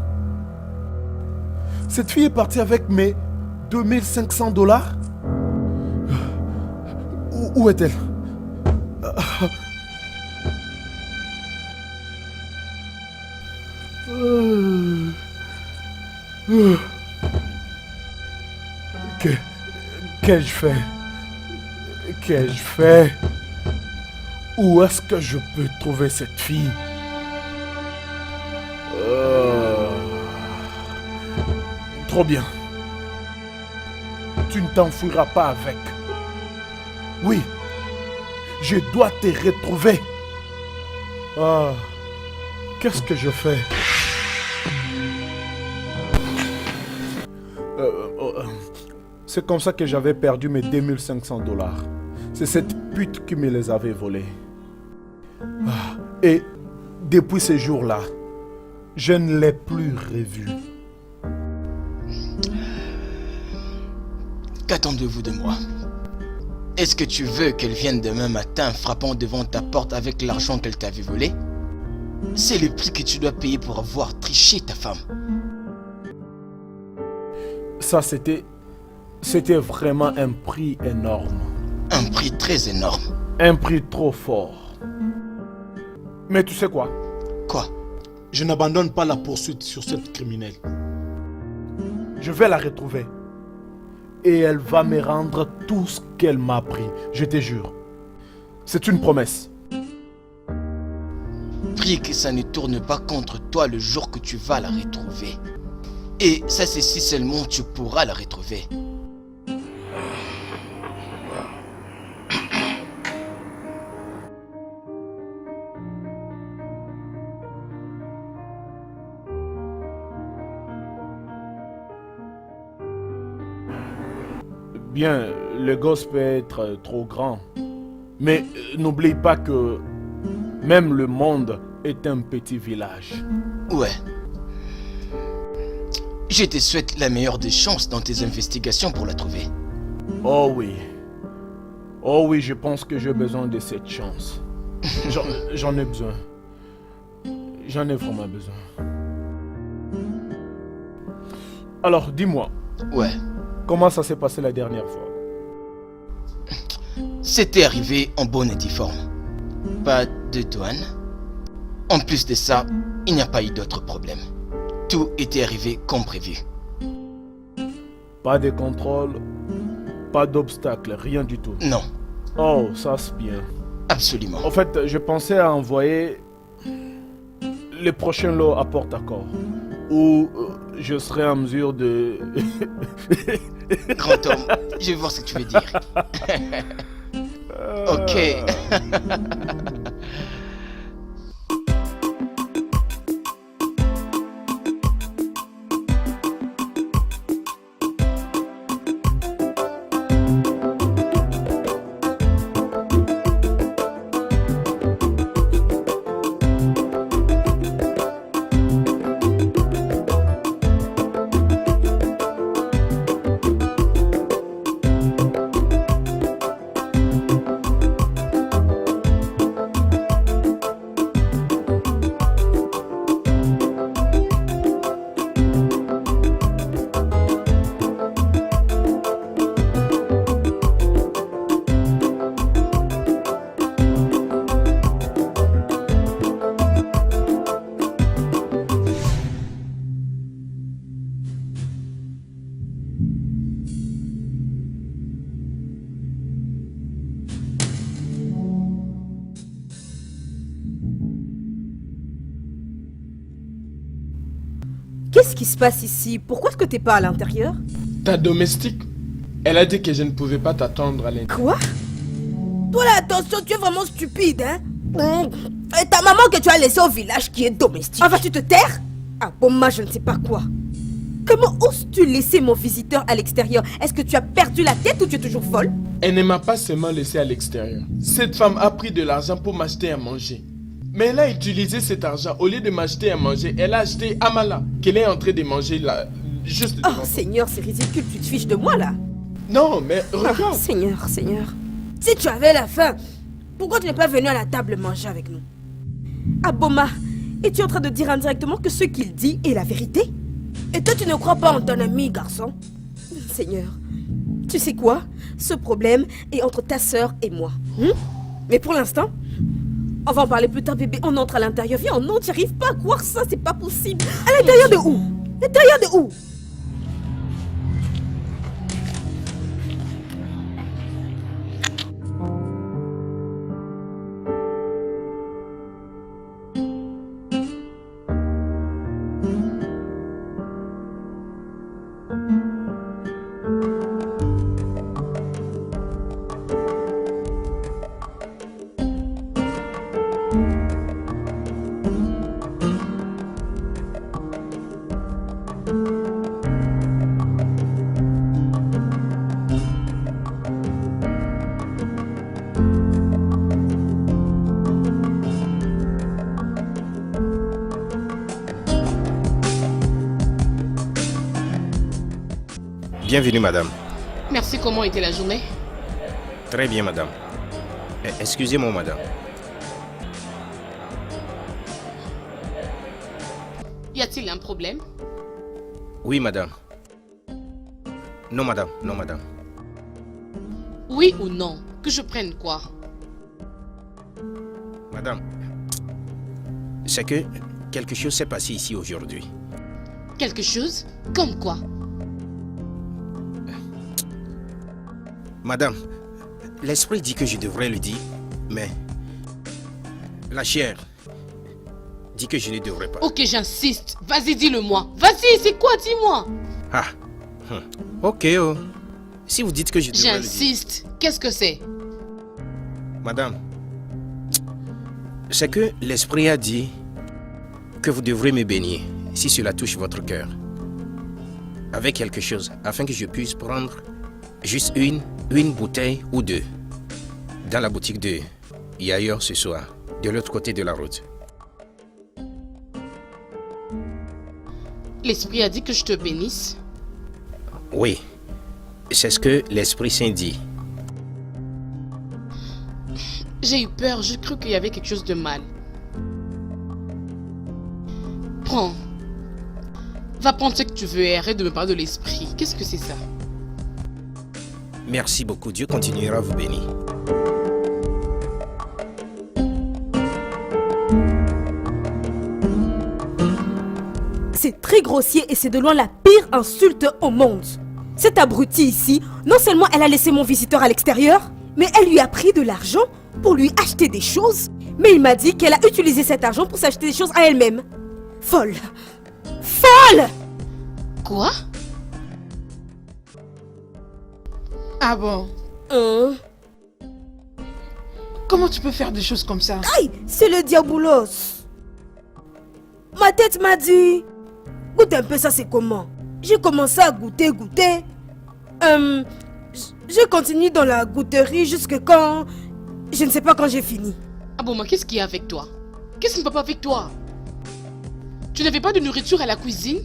Cette fille est partie avec mes 2500 $? Où est-elle? Qu'ai-je fait? Qu'ai-je fait? Où est-ce que je peux trouver cette fille? Trop bien. Tu ne t'enfuiras pas avec. Oui, je dois te retrouver. Ah, qu'est-ce que je fais? C'est comme ça que j'avais perdu mes 2500 $. C'est cette pute qui me les avait volés. Ah, et depuis ce jour-là, je ne l'ai plus revue. Qu'attendez-vous de moi? Est-ce que tu veux qu'elle vienne demain matin frappant devant ta porte avec l'argent qu'elle t'avait volé? C'est le prix que tu dois payer pour avoir triché ta femme. Ça, c'était vraiment un prix énorme. Un prix très énorme. Un prix trop fort. Mais tu sais quoi? Quoi? Je n'abandonne pas la poursuite sur cette criminelle. Je vais la retrouver. Et elle va me rendre tout ce qu'elle m'a pris. Je te jure. C'est une promesse. Prie que ça ne tourne pas contre toi le jour que tu vas la retrouver. Et ça, c'est si seulement tu pourras la retrouver. Bien, le gosse peut être trop grand. Mais n'oublie pas que même le monde est un petit village. Ouais. Je te souhaite la meilleure des chances dans tes investigations pour la trouver. Oh oui. Oh oui, je pense que j'ai besoin de cette chance. J'en ai besoin. J'en ai vraiment besoin. Alors, dis-moi. Ouais. Comment ça s'est passé la dernière fois? C'était arrivé en bonne et due forme. Pas de douane. En plus de ça, il n'y a pas eu d'autres problèmes. Tout était arrivé comme prévu. Pas de contrôle, pas d'obstacle, rien du tout. Non. Oh, ça c'est bien. Absolument. En fait, je pensais à envoyer les prochains lots à Port-Accord, où je serai en mesure de... Grand homme, je vais voir ce que tu veux dire. Ok. Qu'est-ce qui se passe ici? Pourquoi est-ce que t'es pas à l'intérieur? Ta domestique, elle a dit que je ne pouvais pas t'attendre à l'intérieur. Quoi? Toi là, attention, tu es vraiment stupide, hein? Et ta maman que tu as laissée au village qui est domestique. Ah, vas-tu te taire? Ah bon, moi je ne sais pas quoi. Comment oses-tu laisser mon visiteur à l'extérieur? Est-ce que tu as perdu la tête ou tu es toujours folle? Elle ne m'a pas seulement laissé à l'extérieur. Cette femme a pris de l'argent pour m'acheter à manger. Mais elle a utilisé cet argent. Au lieu de m'acheter à manger, elle a acheté Amala, qu'elle est en train de manger là, juste devant. Oh Seigneur, c'est ridicule, tu te fiches de moi là. Non, mais regarde. Oh, Seigneur, Seigneur. Si tu avais la faim, pourquoi tu n'es pas venu à la table manger avec nous? Aboma, es-tu en train de dire indirectement que ce qu'il dit est la vérité? Et toi, tu ne crois pas en ton ami, garçon? Seigneur, tu sais quoi? Ce problème est entre ta sœur et moi. Mais pour l'instant, on va en parler plus tard, bébé. On entre à l'intérieur. Viens, on entre. J'arrive pas à croire ça, c'est pas possible. À l'intérieur de où? L'intérieur de où? Bienvenue, madame. Merci, comment était la journée? Très bien, madame. Excusez-moi, madame. Y a-t-il un problème? Oui, madame. Non, madame. Non, madame. Oui ou non? Que je prenne quoi? Madame, c'est que quelque chose s'est passé ici aujourd'hui. Quelque chose? Comme quoi? Madame, l'esprit dit que je devrais le dire, mais la chair dit que je ne devrais pas. Ok, j'insiste. Vas-y, dis-le-moi. Vas-y, c'est quoi? Dis-moi. Ah, ok, oh. Si vous dites que je devrais le dire. J'insiste. Qu'est-ce que c'est? Madame, c'est que l'esprit a dit que vous devrez me bénir si cela touche votre cœur. Avec quelque chose, afin que je puisse prendre juste une bouteille ou deux dans la boutique de Yayor ce soir, de l'autre côté de la route. L'esprit a dit que je te bénisse. Oui, c'est ce que l'Esprit Saint dit. J'ai eu peur, j'ai cru qu'il y avait quelque chose de mal. Prends. Va prendre ce que tu veux et arrête de me parler de l'esprit. Qu'est-ce que c'est ça? Merci beaucoup, Dieu continuera à vous bénir. C'est très grossier et c'est de loin la pire insulte au monde. Cette abrutie ici, non seulement elle a laissé mon visiteur à l'extérieur, mais elle lui a pris de l'argent pour lui acheter des choses. Mais il m'a dit qu'elle a utilisé cet argent pour s'acheter des choses à elle-même. Folle. Folle! Quoi? Ah bon? Comment tu peux faire des choses comme ça? Aïe, c'est le diabolos. Ma tête m'a dit, goûte un peu ça, c'est comment? J'ai commencé à goûter. J'ai continué dans la goûterie jusque quand... Je ne sais pas quand j'ai fini. Ah bon, mais qu'est-ce qu'il y a avec toi? Qu'est-ce qui ne va pas avec toi? Tu n'avais pas de nourriture à la cuisine?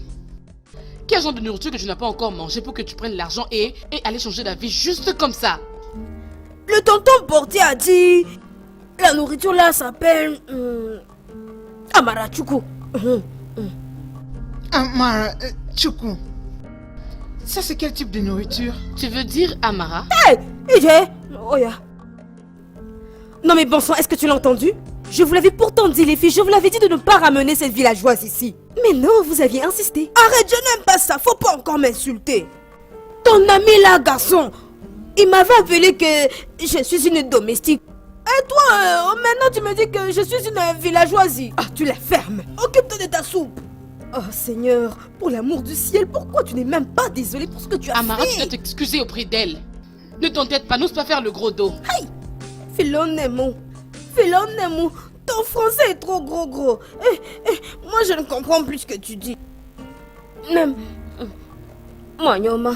Quel genre de nourriture que tu n'as pas encore mangé pour que tu prennes l'argent et aller changer d'avis juste comme ça? Le tonton portier a dit... La nourriture là s'appelle... Amarachuku. Amarachuku. Ça c'est quel type de nourriture? Tu veux dire Amara? Hey! Oh ya. Non mais bon sang, est-ce que tu l'as entendu? Je vous l'avais pourtant dit les filles, je vous l'avais dit de ne pas ramener cette villageoise ici. Mais non, vous aviez insisté. Arrête, je n'aime pas ça, faut pas encore m'insulter. Ton ami là, garçon, il m'avait appelé que je suis une domestique. Et toi, maintenant tu me dis que je suis une villageoise. Ah, tu la fermes. Occupe-toi de ta soupe. Oh Seigneur, pour l'amour du ciel, pourquoi tu n'es même pas désolé pour ce que tu as Amara, fait? tu dois t'excuser auprès d'elle. Ne t'entête pas, n'ose pas faire le gros dos. Aïe! Philonemo, ton français est trop gros. Moi je ne comprends plus ce que tu dis. Nem, Manyoma,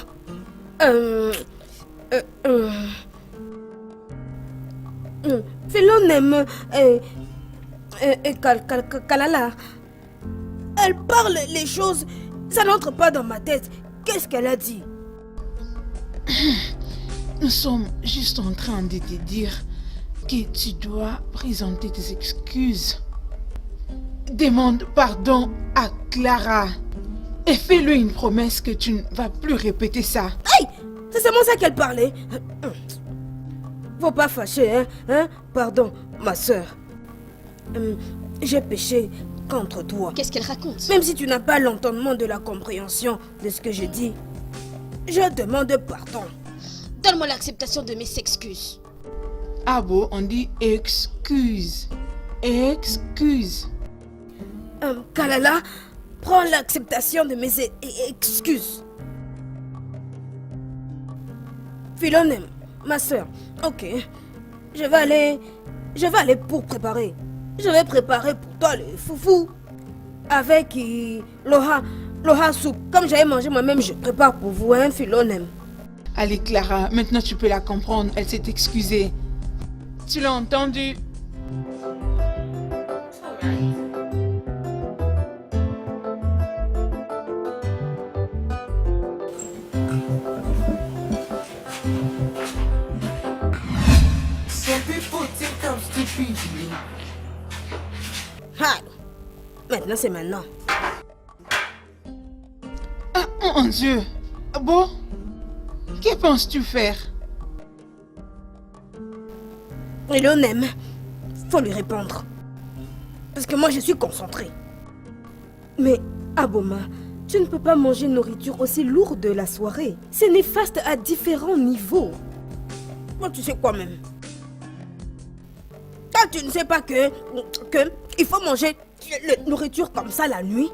Philonemo, Kalala. Elle parle les choses, ça n'entre pas dans ma tête. Qu'est-ce qu'elle a dit? Nous sommes juste en train de te dire que tu dois présenter tes excuses. Demande pardon à Clara et fais-lui une promesse que tu ne vas plus répéter ça. Aïe! C'est seulement ça qu'elle parlait. Faut pas fâcher, hein? Pardon, ma soeur. J'ai péché contre toi. Qu'est-ce qu'elle raconte? Même si tu n'as pas l'entendement de la compréhension de ce que je dis, je demande pardon. Donne-moi l'acceptation de mes excuses. Ah bon, on dit excuse. Excuse. Kalala, prends l'acceptation de mes excuses. Philonem, ma soeur, ok. Je vais aller pour préparer. Je vais préparer pour toi le foufou. Avec loha soupe. Comme j'avais mangé moi-même, je prépare pour vous, hein, Philonem. Allez Clara, maintenant tu peux la comprendre, elle s'est excusée. Tu l'as entendu? Maintenant, c'est maintenant. Ah, mon Dieu. Bon, que penses-tu faire? Il en aime. Faut lui répondre. Parce que moi, je suis concentrée. Mais, Aboma, tu ne peux pas manger une nourriture aussi lourde la soirée. C'est néfaste à différents niveaux. Moi, tu sais quoi même? Toi, tu ne sais pas que il faut manger la nourriture comme ça la nuit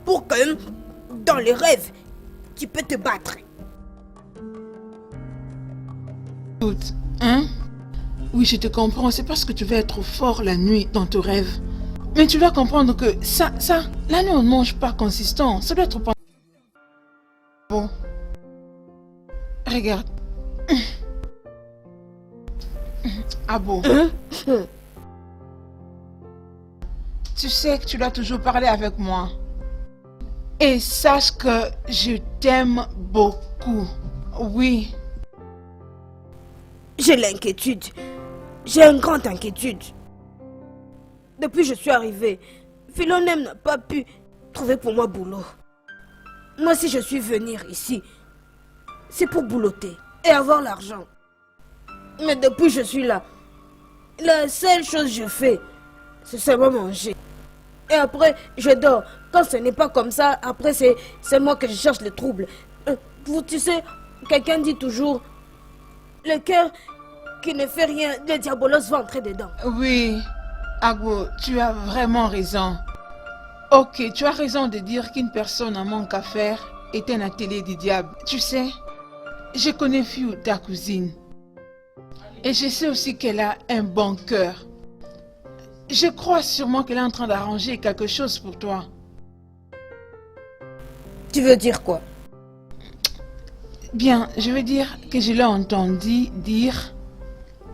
pour que, dans les rêves, tu peux te battre. Hein? Oui, je te comprends. C'est parce que tu veux être fort la nuit dans tes rêves. Mais tu dois comprendre que ça, la nuit on ne mange pas consistant. Ça doit être pas... Bon. Regarde. Ah bon. Tu sais que tu dois toujours parler avec moi. Et sache que je t'aime beaucoup. Oui. J'ai l'inquiétude. J'ai une grande inquiétude. Depuis que je suis arrivée, Philonem n'a pas pu trouver pour moi boulot. Moi, si je suis venue ici, c'est pour boulotter et avoir l'argent. Mais depuis que je suis là, la seule chose que je fais, c'est seulement manger. Et après, je dors. Quand ce n'est pas comme ça, après, c'est moi que je cherche les troubles. Tu sais, quelqu'un dit toujours, le cœur qui ne fait rien, le diabolos va entrer dedans. Oui, Agbo, tu as vraiment raison. Ok, tu as raison de dire qu'une personne en manque à faire est un atelier du diable. Tu sais, je connais Fiu, ta cousine. Et je sais aussi qu'elle a un bon cœur. Je crois sûrement qu'elle est en train d'arranger quelque chose pour toi. Tu veux dire quoi? Bien, je veux dire que je l'ai entendu dire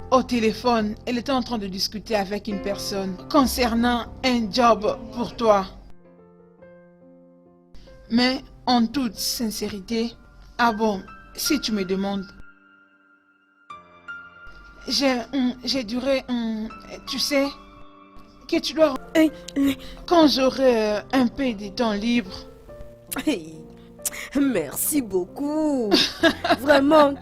au téléphone, elle était en train de discuter avec une personne concernant un job pour toi. Mais en toute sincérité, ah bon, si tu me demandes, j'ai duré, tu sais, que tu dois... Quand j'aurai un peu de temps libre... Merci beaucoup. Vraiment,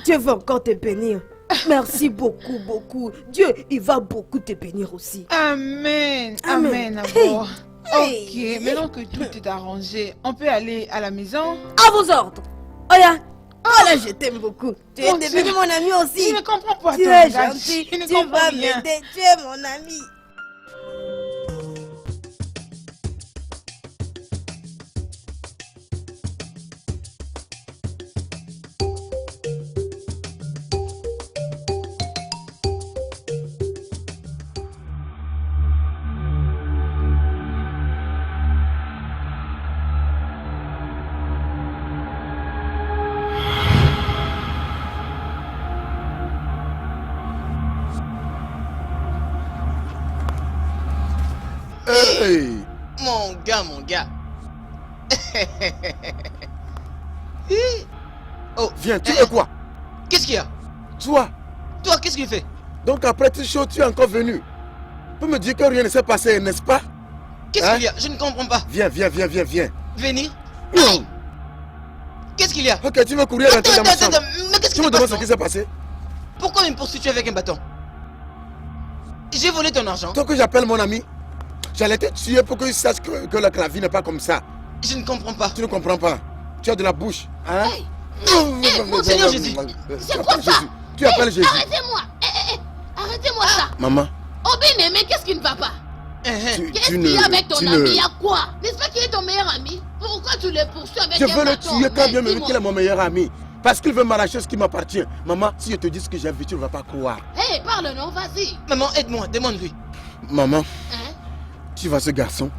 Dieu va encore te bénir. Merci beaucoup, beaucoup. Dieu, il va beaucoup te bénir aussi. Amen. Amen, Abo. Ok, maintenant que tout est arrangé, on peut aller à la maison? À vos ordres. Oya, là, je t'aime beaucoup. Tu es devenu mon ami aussi. Je ne comprends pas tu ton es langage. gentil, Je ne tu comprends vas rien. m'aider, tu es mon ami. Hey! Mon gars. Oh, viens, tu veux quoi? Qu'est-ce qu'il y a? Toi, qu'est-ce qu'il fait? Donc après tout chaud, tu es encore venu. Pour me dire que rien ne s'est passé, n'est-ce pas? Qu'est-ce qu'il y a? Je ne comprends pas. Viens. Venir? Non. Qu'est-ce qu'il y a? Ok, tu veux courir à l'intérieur de ma chambre. Mais qu'est-ce Tu qui me se passe? demandes ce qui s'est passé? Pourquoi me poursuis-tu avec un bâton? J'ai volé ton argent. Toi que j'appelle mon ami, j'allais te tuer pour que tu saches que la vie n'est pas comme ça. Je ne comprends pas. Tu ne comprends pas. Tu as de la bouche. Hein? Mon Seigneur Jésus. C'est quoi ça? Tu appelles Jésus. Arrêtez-moi. Arrêtez-moi ça. Maman. Oh bien-aimé, qu'est-ce qui ne va pas? Qu'est-ce qu'il y a avec ton ami? Il y a quoi? N'est-ce pas qu'il est ton meilleur ami? Pourquoi tu le poursuis avec un bâton? Je veux le tuer quand bien même qu'il est mon meilleur ami. Parce qu'il veut m'arracher ce qui m'appartient. Maman, si je te dis ce que j'ai vu, tu ne vas pas croire. Hé, parle non, vas-y. Maman, aide-moi, demande-lui. Maman, tu vois ce garçon?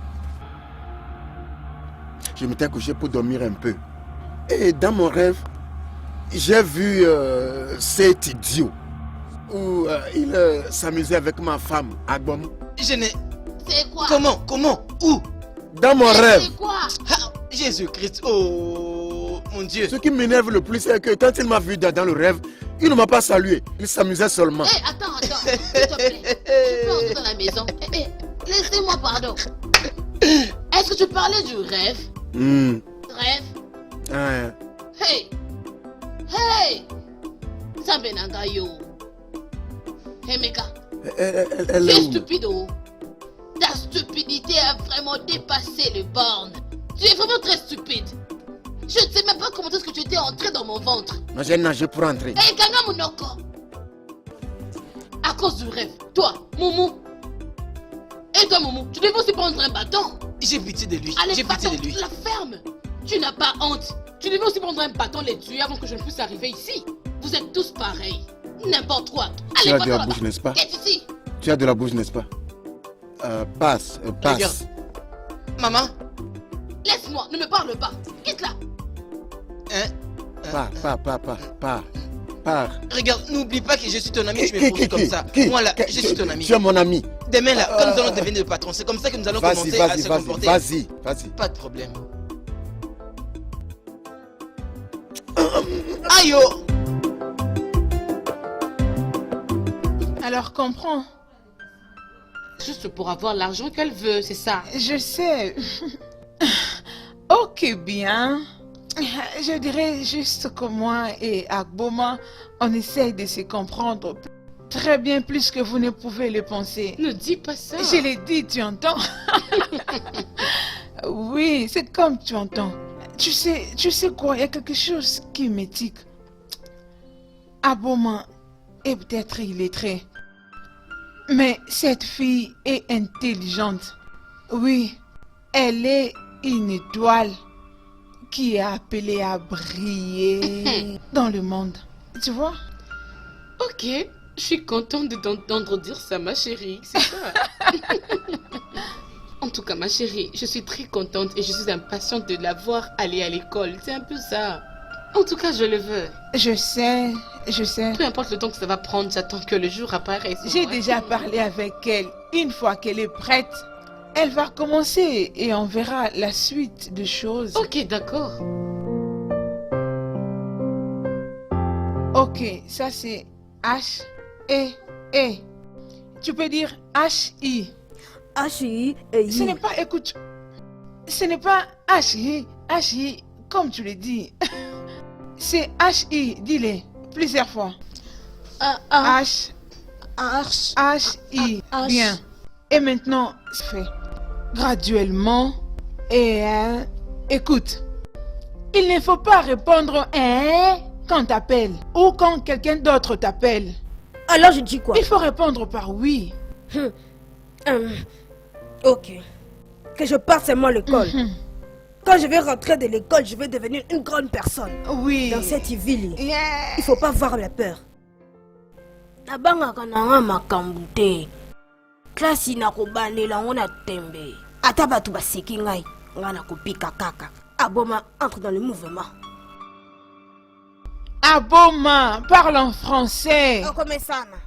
Je m'étais couché pour dormir un peu. Et dans mon rêve, j'ai vu cet idiot où il s'amusait avec ma femme, Agbom. Je n'ai... C'est quoi? Comment? Où? Dans mon rêve. C'est quoi? Jésus-Christ, oh mon Dieu. Ce qui m'énerve le plus, c'est que quand il m'a vu dans le rêve, il ne m'a pas salué. Il s'amusait seulement. Hé, attends, s'il te plaît. Tu peux entrer dans la maison. Laissez-moi, pardon. Est-ce que tu parlais du rêve? Rêve? Hein. Hey! Hey! Zambenangayo. Hey, Meka. Elle Tu est es où? stupide, oh. Ta stupidité a vraiment dépassé les bornes. Tu es vraiment très stupide. Je ne sais même pas comment est-ce que tu étais entré dans mon ventre. Non, j'ai nagé pour entrer. Hey, Gana Monoko. À cause du rêve. Toi, Moumou. Et toi, Moumou, tu devais aussi prendre un bâton. J'ai pitié de lui. Allez, J'ai pitié bâton, de lui. la ferme. Tu n'as pas honte. Tu devais aussi prendre un bâton, les tuer avant que je ne puisse arriver ici. Vous êtes tous pareils. N'importe quoi. Tu Allez, as va de la là-bas. bouche, n'est-ce pas? Qu'est-ce ici? Tu as de la bouche, n'est-ce pas? Passe, passe. Regarde. Maman. Laisse-moi, ne me parle pas. Quitte là. Hein? Pars. Regarde, n'oublie pas que je suis ton ami, tu me poursuis comme ça. Moi là, je suis ton ami. Tu es mon ami. Demain là, quand nous allons devenir le patron, c'est comme ça que nous allons commencer à se comporter. Vas-y. Pas de problème. Aïe oh! Alors comprends. Juste pour avoir l'argent qu'elle veut, c'est ça. Je sais. Ok, bien. Je dirais juste que moi et Agboma, on essaye de se comprendre très bien plus que vous ne pouvez le penser. Ne dis pas ça. Je l'ai dit, tu entends? Oui, c'est comme tu entends. Tu sais quoi, il y a quelque chose qui me tique. Agboma est peut-être illettré. Mais cette fille est intelligente. Oui, elle est une étoile qui est appelée à briller dans le monde. Tu vois? Ok, je suis contente de t'entendre dire ça, ma chérie. C'est ça. En tout cas, ma chérie, je suis très contente et je suis impatiente de la voir aller à l'école. C'est un peu ça. En tout cas, je le veux. Je sais. Peu importe le temps que ça va prendre, j'attends que le jour apparaisse. J'ai déjà parlé avec elle. Une fois qu'elle est prête, elle va commencer et on verra la suite des choses. Ok, d'accord. Ok, ça c'est H-E-E. Tu peux dire H-I. H-I et I. Ce n'est pas, écoute, ce n'est pas H-I, comme tu le dis. C'est H-I, dis-le plusieurs fois. H-I. Bien. Et maintenant, c'est fait. Graduellement. Et écoute, il ne faut pas répondre quand t'appelles ou quand quelqu'un d'autre t'appelle. Alors je dis quoi? Il faut répondre par oui. Ok. Que je parte seulement à l'école. Quand je vais rentrer de l'école, je vais devenir une grande personne. Oui. Dans cette ville. Yeah. Il faut pas avoir la peur. Nabangaka na nga makambo te. Klasi nakobanela ngo na tembe. Ata bato baseki ngai, nga nakopika kaka. Aboma entre dans le mouvement. Aboma, parle en français. Okomesana.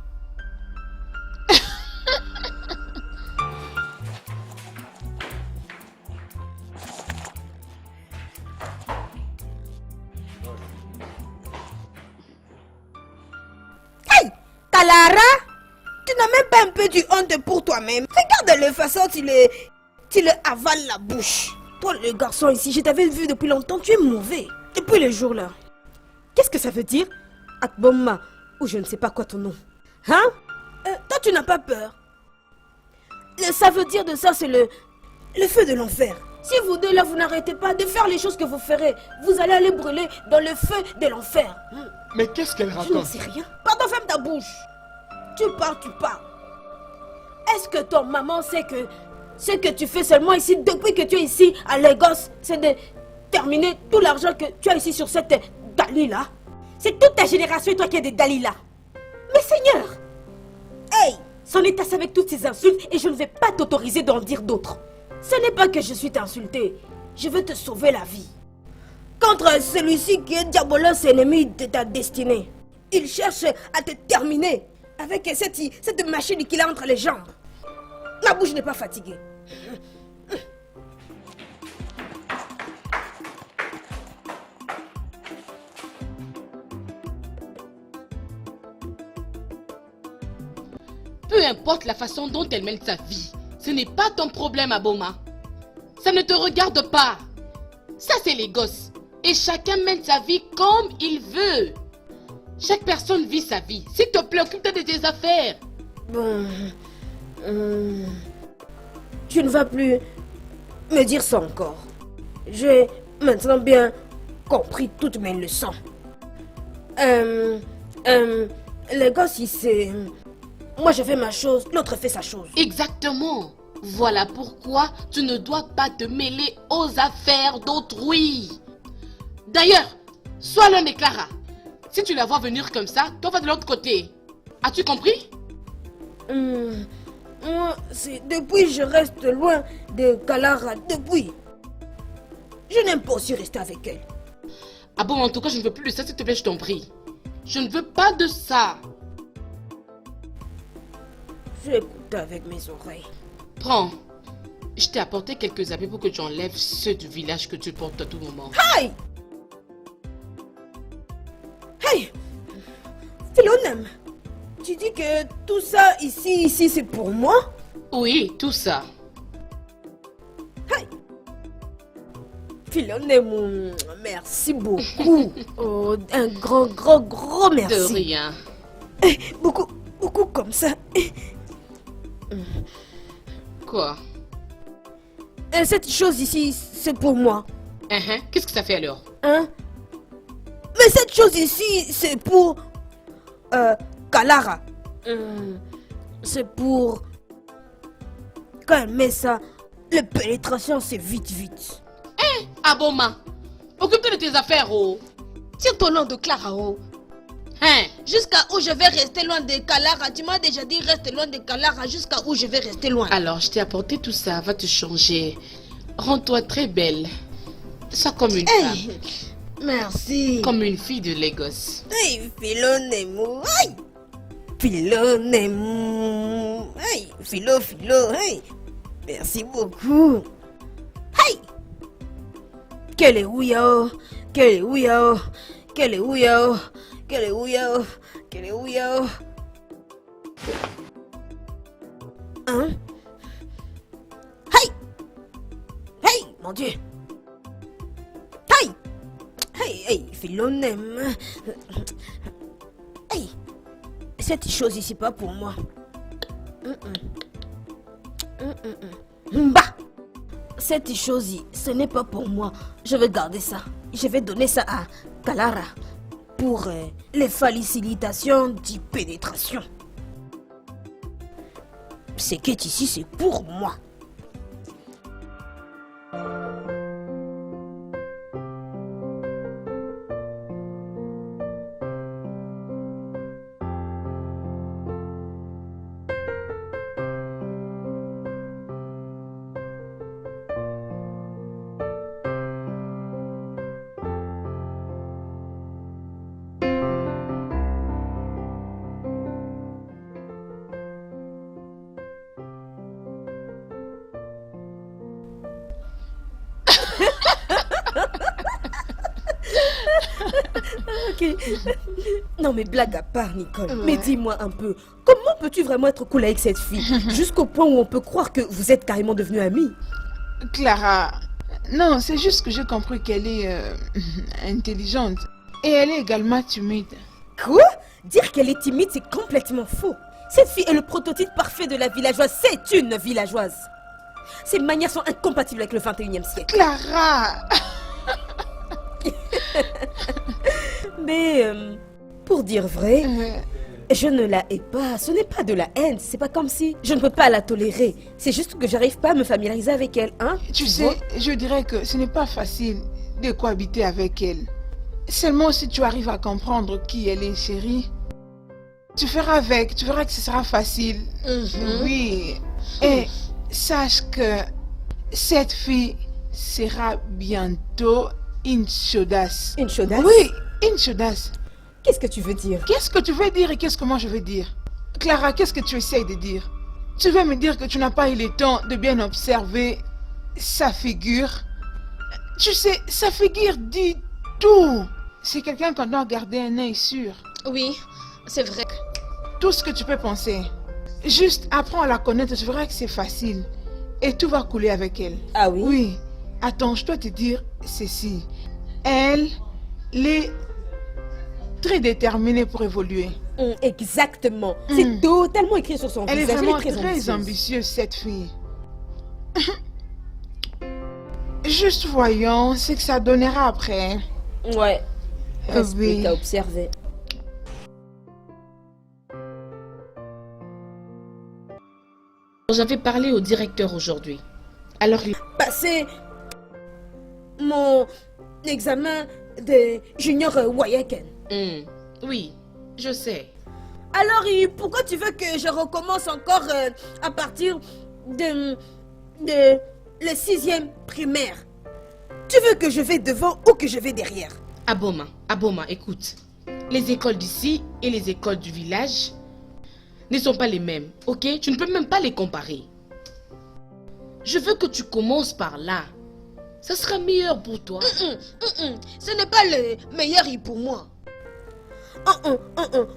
Kalara, tu n'as même pas un peu du honte pour toi-même. Regarde la façon tu le avales la bouche. Toi le garçon ici, je t'avais vu depuis longtemps, tu es mauvais. Depuis le jour là. Qu'est-ce que ça veut dire? Akboma, ou je ne sais pas quoi ton nom. Hein? Toi tu n'as pas peur. Ça veut dire de ça, c'est le feu de l'enfer. Si vous deux là, vous n'arrêtez pas de faire les choses que vous ferez, vous allez aller brûler dans le feu de l'enfer. Mais qu'est-ce qu'elle Je n'en raconte? sais rien. Pardon, ferme ta bouche. Tu parles. Est-ce que ton maman sait que ce que tu fais seulement ici, depuis que tu es ici à Lagos, c'est de terminer tout l'argent que tu as ici sur cette Dalila? C'est toute ta génération, toi qui es des Dalila. Mais Seigneur! Hey! C'en est assez avec toutes ces insultes et je ne vais pas t'autoriser d'en dire d'autres. Ce n'est pas que je suis t'insulter. Je veux te sauver la vie. Contre celui-ci qui est diabolos ennemi de ta destinée. Il cherche à te terminer avec cette machine qu'il a entre les jambes. La bouche n'est pas fatiguée. Peu importe la façon dont elle mène sa vie, Ce n'est pas ton problème, Aboma. Ça ne te regarde pas. Ça, c'est les gosses. Et chacun mène sa vie comme il veut. Chaque personne vit sa vie. S'il te plaît, occupe-toi de tes affaires. Bon... tu ne vas plus me dire ça encore. J'ai maintenant bien compris toutes mes leçons. Les gosses, c'est... Moi, je fais ma chose, l'autre fait sa chose. Exactement. Voilà pourquoi tu ne dois pas te mêler aux affaires d'autrui. D'ailleurs, sois l'un des Clara. Si tu la vois venir comme ça, toi va de l'autre côté. As-tu compris? Moi, c'est depuis je reste loin de Clara, depuis. Je n'aime pas aussi rester avec elle. Ah bon, en tout cas, je ne veux plus de ça, s'il te plaît, je t'en prie. Je ne veux pas de ça. Je vais écouter avec mes oreilles. Prends. Je t'ai apporté quelques habits pour que tu enlèves ceux du village que tu portes à tout moment. Hey! Hey! Philonem, tu dis que tout ça ici, c'est pour moi? Oui, tout ça. Hey! Philonem, merci beaucoup. Oh, un grand merci. De rien. Beaucoup comme ça. Quoi? Cette chose ici, c'est pour moi. Qu'est-ce que ça fait alors? Hein? Mais cette chose ici, c'est pour... Kalara. C'est pour... Quand elle met ça, la pénétration, c'est vite. Aboma, occupe-toi de tes affaires, oh. Tire ton nom de Clara, oh. Jusqu'à où je vais rester loin de Kalara. Tu m'as déjà dit reste loin de Kalara. Jusqu'à où je vais rester loin. Alors, je t'ai apporté tout ça. Va te changer. Rends-toi très belle. Sois comme une femme. Merci. Comme une fille de Lagos. Hey, Philonemo. Hey. Philonemo. Hey, Philo. Hey. Merci beaucoup. Hey. Quelle est ouya. Hein? Hey, mon Dieu. Hey, Philonem. Hey, cette chose ici pas pour moi. Bah, cette chose, ce n'est pas pour moi. Je vais garder ça. Je vais donner ça à Kalara pour les facilitations de pénétration. Ce qui est ici, c'est pour moi. Ok. Non mais blague à part, Nicole. Ouais. Mais dis-moi un peu, comment peux-tu vraiment être cool avec cette fille jusqu'au point où on peut croire que vous êtes carrément devenus amis? Clara, non, c'est juste que j'ai compris qu'elle est intelligente. Et elle est également timide. Quoi? Dire qu'elle est timide, c'est complètement faux. Cette fille est le prototype parfait de la villageoise. C'est une villageoise. Ses manières sont incompatibles avec le 21e siècle. Clara! Mais, pour dire vrai, je ne la hais pas. Ce n'est pas de la haine. C'est pas comme si je ne peux pas la tolérer. C'est juste que j'arrive pas à me familiariser avec elle, hein? Tu sais, vois? je dirais que ce n'est pas facile de cohabiter avec elle. Seulement si tu arrives à comprendre qui elle est, chérie, tu feras avec, tu verras que ce sera facile. Oui. Et sache que cette fille sera bientôt une chaudasse. Une chaudasse? Oui, une chaudasse. Qu'est-ce que tu veux dire? Qu'est-ce que tu veux dire et qu'est-ce que moi je veux dire? Clara, qu'est-ce que tu essayes de dire? Tu veux me dire que tu n'as pas eu le temps de bien observer sa figure? Tu sais, sa figure dit tout. C'est quelqu'un qu'on doit garder un œil sur. Oui, c'est vrai. Tout ce que tu peux penser. Juste apprends à la connaître, je verrai que c'est facile. Et tout va couler avec elle. Ah oui? Oui. Attends, je dois te dire ceci. Elle est très déterminée pour évoluer. Exactement. C'est totalement écrit sur son Elle est visage. vraiment Elle est très ambitieuse, cette fille. Juste voyons ce que ça donnera après. Ouais. Reste Oui. plus qu'à observer. J'avais parlé au directeur aujourd'hui. Alors il... Passer mon examen de junior Wayaken. Oui, je sais. Alors, pourquoi tu veux que je recommence encore à partir de le 6e primaire? Tu veux que je vais devant ou que je vais derrière? Aboma, écoute. Les écoles d'ici et les écoles du village ne sont pas les mêmes, ok? Tu ne peux même pas les comparer. Je veux que tu commences par là. Ça sera meilleur pour toi. Ce n'est pas le meilleur pour moi.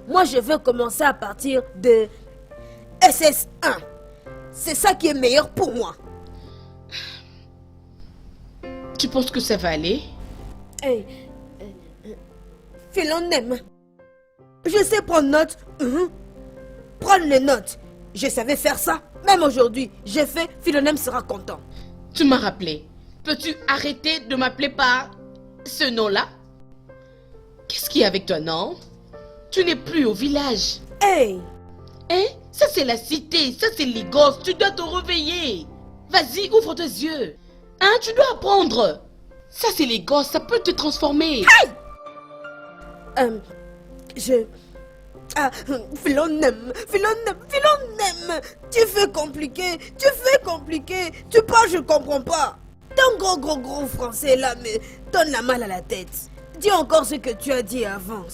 Moi, je veux commencer à partir de SS1. C'est ça qui est meilleur pour moi. Tu penses que ça va aller? Philonème. Je sais prendre note. Prendre les notes. Je savais faire ça. Même aujourd'hui, j'ai fait. Philonème sera content. Tu m'as rappelé. Peux-tu arrêter de m'appeler par ce nom-là? Qu'est-ce qu'il y a avec toi, non? Tu n'es plus au village. Hey! Hein? Ça, c'est la cité. Ça, c'est les gosses. Tu dois te réveiller. Vas-y, ouvre tes yeux. Hein? Tu dois apprendre. Ça, c'est les gosses. Ça peut te transformer. Hey! Philonème. Tu fais compliqué. Tu parles, je comprends pas. Ton gros français là me donne la mal à la tête. Dis encore ce que tu as dit avant.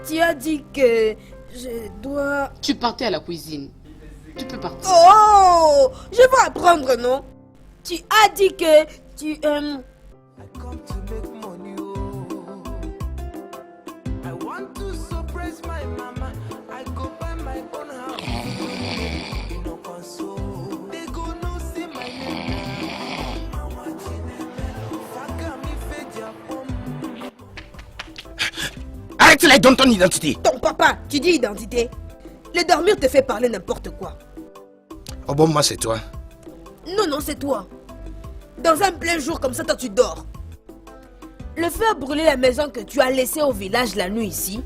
Tu as dit que je dois... Tu partais à la cuisine. Tu peux partir. Oh! Je vais apprendre, non? Tu as dit que tu aimes... Arrête là, donne ton identité. Ton papa, tu dis identité. Le dormir te fait parler n'importe quoi. Oh bon, moi c'est toi. Non, c'est toi. Dans un plein jour comme ça, toi tu dors. Le feu a brûlé la maison que tu as laissée au village la nuit ici.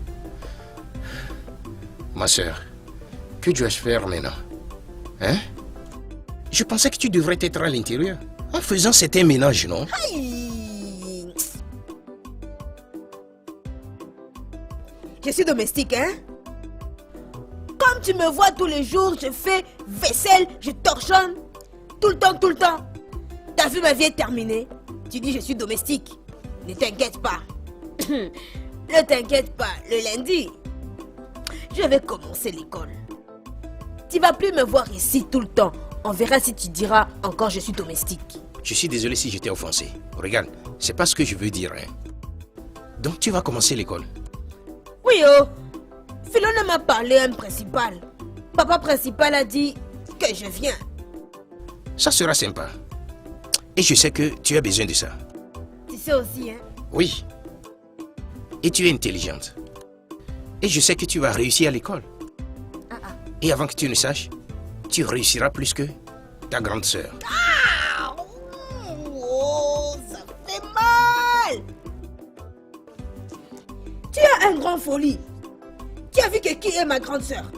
Ma soeur, que dois-je faire maintenant? Hein? Je pensais que tu devrais être à l'intérieur. En faisant cet ménage, non? Aïe. Je suis domestique, hein? Comme tu me vois tous les jours, je fais vaisselle, je torchonne. Tout le temps. T'as vu ma vie est terminée? Tu dis je suis domestique. Ne t'inquiète pas. Ne t'inquiète pas, le lundi, je vais commencer l'école. Tu vas plus me voir ici tout le temps. On verra si tu diras encore je suis domestique. Je suis désolé si j'étais offensé. Regarde, c'est pas ce que je veux dire. Hein. Donc tu vas commencer l'école. Oui, oh. Philona m'a parlé à un principal. Papa principal a dit que je viens. Ça sera sympa. Et je sais que tu as besoin de ça. Tu sais aussi, hein? Oui. Et tu es intelligente. Et je sais que tu vas réussir à l'école. Et avant que tu ne saches, tu réussiras plus que ta grande sœur. Ah! Oh, ça fait mal! Tu as un grand folie. Tu as vu que qui est ma grande sœur?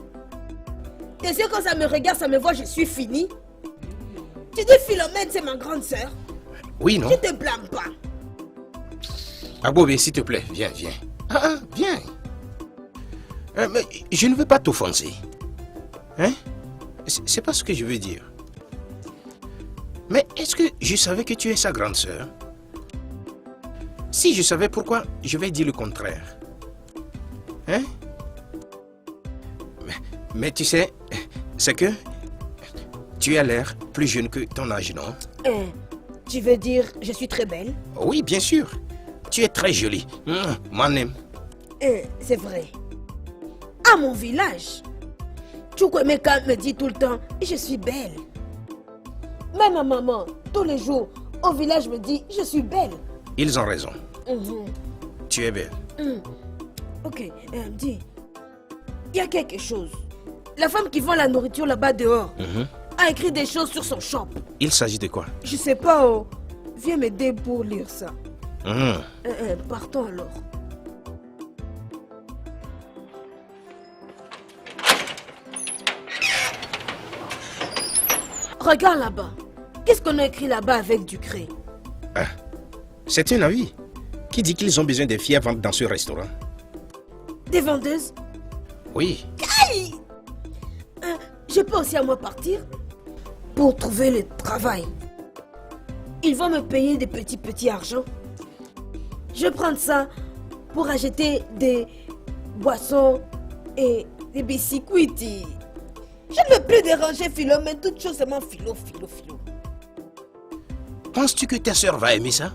T'es sûr quand ça me regarde, ça me voit, je suis fini? Tu dis Philomène, c'est ma grande sœur? Oui, non? Je te blâme pas. Agbobe, s'il te plaît, viens. Viens. Mais je ne veux pas t'offenser. Hein? C'est pas ce que je veux dire. Mais est-ce que je savais que tu es sa grande sœur? Si je savais, pourquoi je vais dire le contraire? Hein? Mais tu sais, c'est que tu as l'air plus jeune que ton âge, non? Tu veux dire je suis très belle? Oui, bien sûr. Tu es très jolie. Mon aime. C'est vrai. À mon village, Chukwemeka me dit tout le temps, je suis belle. Même ma maman, tous les jours, au village me dit, je suis belle. Ils ont raison. Mhm. Tu es belle. Ok, dis, il y a quelque chose. La femme qui vend la nourriture là-bas dehors a écrit des choses sur son shop. Il s'agit de quoi? Je sais pas, oh. Viens m'aider pour lire ça. Mhm. Partons alors. Regarde là-bas. Qu'est-ce qu'on a écrit là-bas avec du craie? C'est un avis. Qui dit qu'ils ont besoin des filles à vendre dans ce restaurant? Des vendeuses? Oui. Aïe! Je peux aussi à moi partir pour trouver le travail. Ils vont me payer des petits argent. Je vais prendre ça pour acheter des boissons et des biscuits. Je ne veux plus déranger Philo, mais toute chose c'est mon Philo. Penses-tu que ta soeur va aimer ça?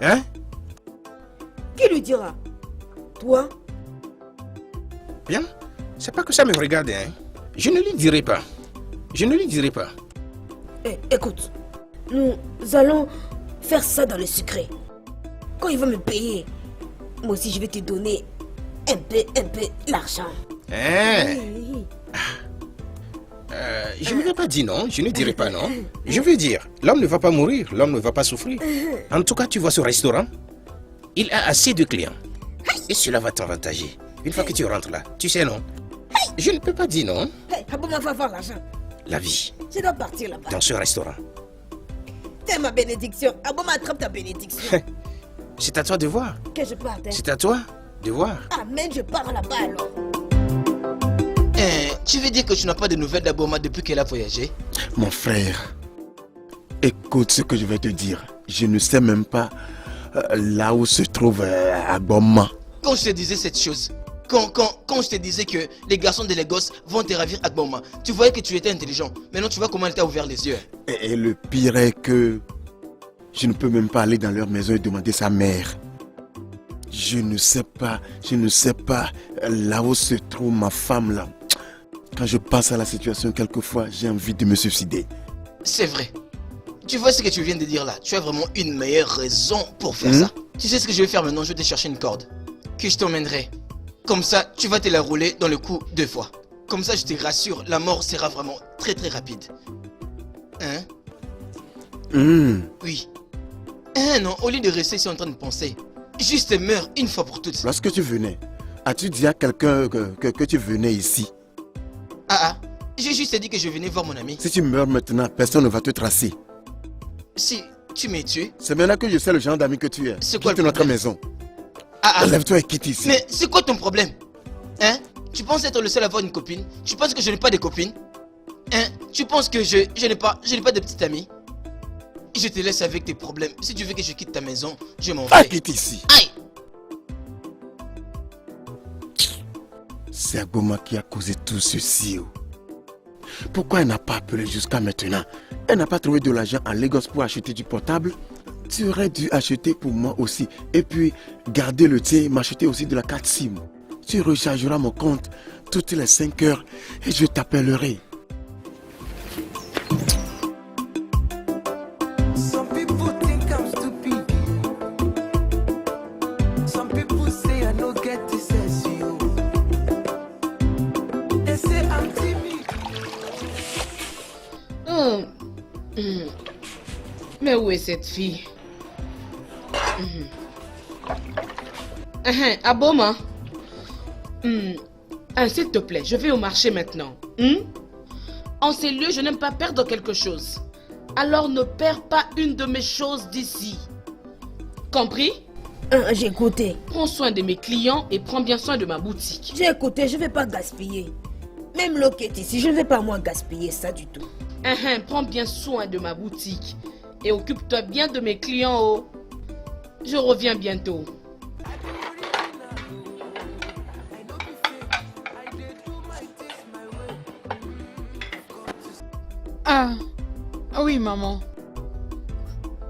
Hein? Qui lui dira? Toi? Bien, c'est pas que ça me regarde, hein. Je ne lui dirai pas. Écoute, nous allons faire ça dans le secret. Quand il va me payer, moi aussi je vais te donner un peu l'argent. Je ne vais pas dire non, je ne dirai pas non. Je veux dire, l'homme ne va pas mourir, l'homme ne va pas souffrir. En tout cas, tu vois ce restaurant, il a assez de clients. Et cela va t'avantager. Une fois que tu rentres là, tu sais non. Je ne peux pas dire non. Aboma va avoir l'argent. La vie, Je dois partir là-bas. dans ce restaurant, C'est ma bénédiction. Aboma attrape ta bénédiction. c'est à toi de voir. Que je parte. C'est à toi de voir. Amen, je pars là-bas alors. Tu veux dire que tu n'as pas de nouvelles d'Aboma depuis qu'elle a voyagé? Mon frère, écoute ce que je vais te dire. Je ne sais même pas là où se trouve Agboma. Quand je te disais cette chose, quand je te disais que les garçons de Lagos vont te ravir Agboma, tu voyais que tu étais intelligent. Maintenant tu vois comment elle t'a ouvert les yeux. Et le pire est que je ne peux même pas aller dans leur maison et demander sa mère. Je ne sais pas là où se trouve ma femme là. Quand je pense à la situation, quelquefois, j'ai envie de me suicider. C'est vrai. Tu vois ce que tu viens de dire là? Tu as vraiment une meilleure raison pour faire ça. Tu sais ce que je vais faire maintenant? Je vais te chercher une corde que je t'emmènerai. Comme ça, tu vas te la rouler dans le cou 2 fois. Comme ça, je te rassure, la mort sera vraiment très rapide. Hein? Oui. Non, au lieu de rester ici en train de penser, juste meurs une fois pour toutes. Lorsque tu venais, as-tu dit à quelqu'un que tu venais ici? J'ai juste dit que je venais voir mon ami. Si tu meurs maintenant, personne ne va te tracer. Si tu m'es tué. C'est maintenant que je sais le genre d'ami que tu es. C'est quoi quitte notre maison. Lève-toi et quitte ici. Mais c'est quoi ton problème? Hein? Tu penses être le seul à avoir une copine? Tu penses que je n'ai pas de copine? Hein? Tu penses que je n'ai pas de petite amie? Je te laisse avec tes problèmes. Si tu veux que je quitte ta maison, je m'en vais. Quitte ici. Aïe! C'est Agboma qui a causé tout ceci. Pourquoi elle n'a pas appelé jusqu'à maintenant? Elle n'a pas trouvé de l'argent à Lagos pour acheter du portable? Tu aurais dû acheter pour moi aussi. Et puis, garder le tien et m'acheter aussi de la carte SIM. Tu rechargeras mon compte toutes les 5 heures et je t'appellerai. Some people think I'm stupid. Some people say I no get the sense, yo. They say I'm timid. Mais où est cette fille? Aboma. S'il te plaît, je vais au marché maintenant. En ces lieux, je n'aime pas perdre quelque chose. Alors ne perds pas une de mes choses d'ici. Compris? J'ai écouté. Prends soin de mes clients et prends bien soin de ma boutique. J'ai écouté, je ne vais pas gaspiller. Même l'eau qui est ici, je ne vais pas moi gaspiller ça du tout. Prends bien soin de ma boutique. Et occupe-toi bien de mes clients, oh. Je reviens bientôt. Oui, maman.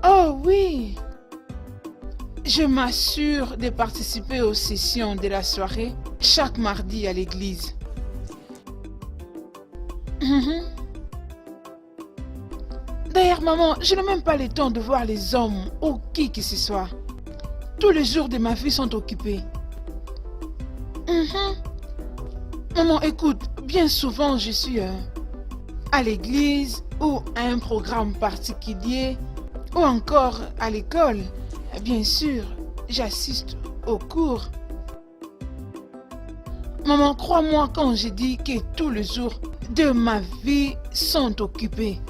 Oh oui. Je m'assure de participer aux sessions de la soirée chaque mardi à l'église. D'ailleurs, maman, je n'ai même pas le temps de voir les hommes ou qui que ce soit. Tous les jours de ma vie sont occupés. Maman, écoute, bien souvent je suis à l'église ou à un programme particulier ou encore à l'école. Bien sûr, j'assiste aux cours. Maman, crois-moi quand je dis que tous les jours de ma vie sont occupés.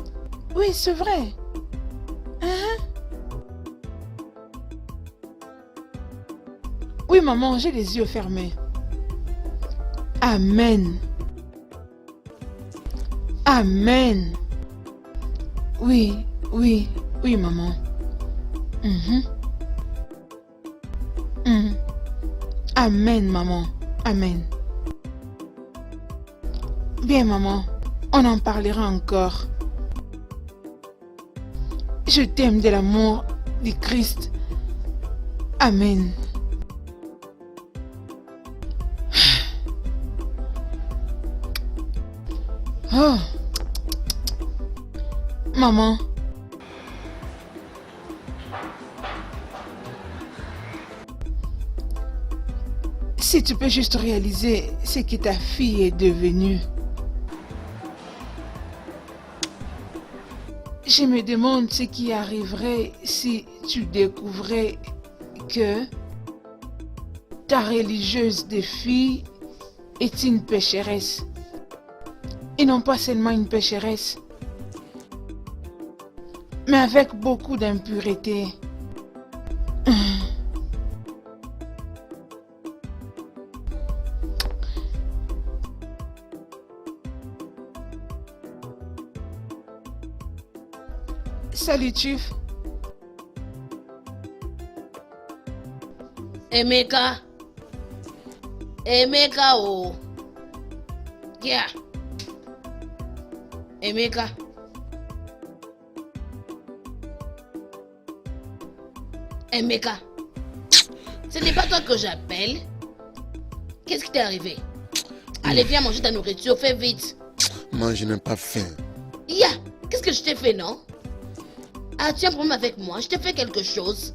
Oui, c'est vrai. Oui, maman, j'ai les yeux fermés. Amen. Amen. Oui, oui, oui, maman. Amen, maman. Amen. Bien, maman, on en parlera encore. Je t'aime de l'amour du Christ. Amen. Oh. Maman. Si tu peux juste réaliser ce que ta fille est devenue. Je me demande ce qui arriverait si tu découvrais que ta religieuse de fille est une pécheresse. Et non pas seulement une pécheresse, mais avec beaucoup d'impureté. Salut, Chief. Emeka. Emeka, oh. Yeah. Emeka. Emeka. Ce n'est pas toi que j'appelle. Qu'est-ce qui t'est arrivé? Allez, viens manger ta nourriture, fais vite. Moi, je n'ai pas faim. Ya, qu'est-ce que je t'ai fait, non? Ah, tu as un problème avec moi? Je t'ai fait quelque chose?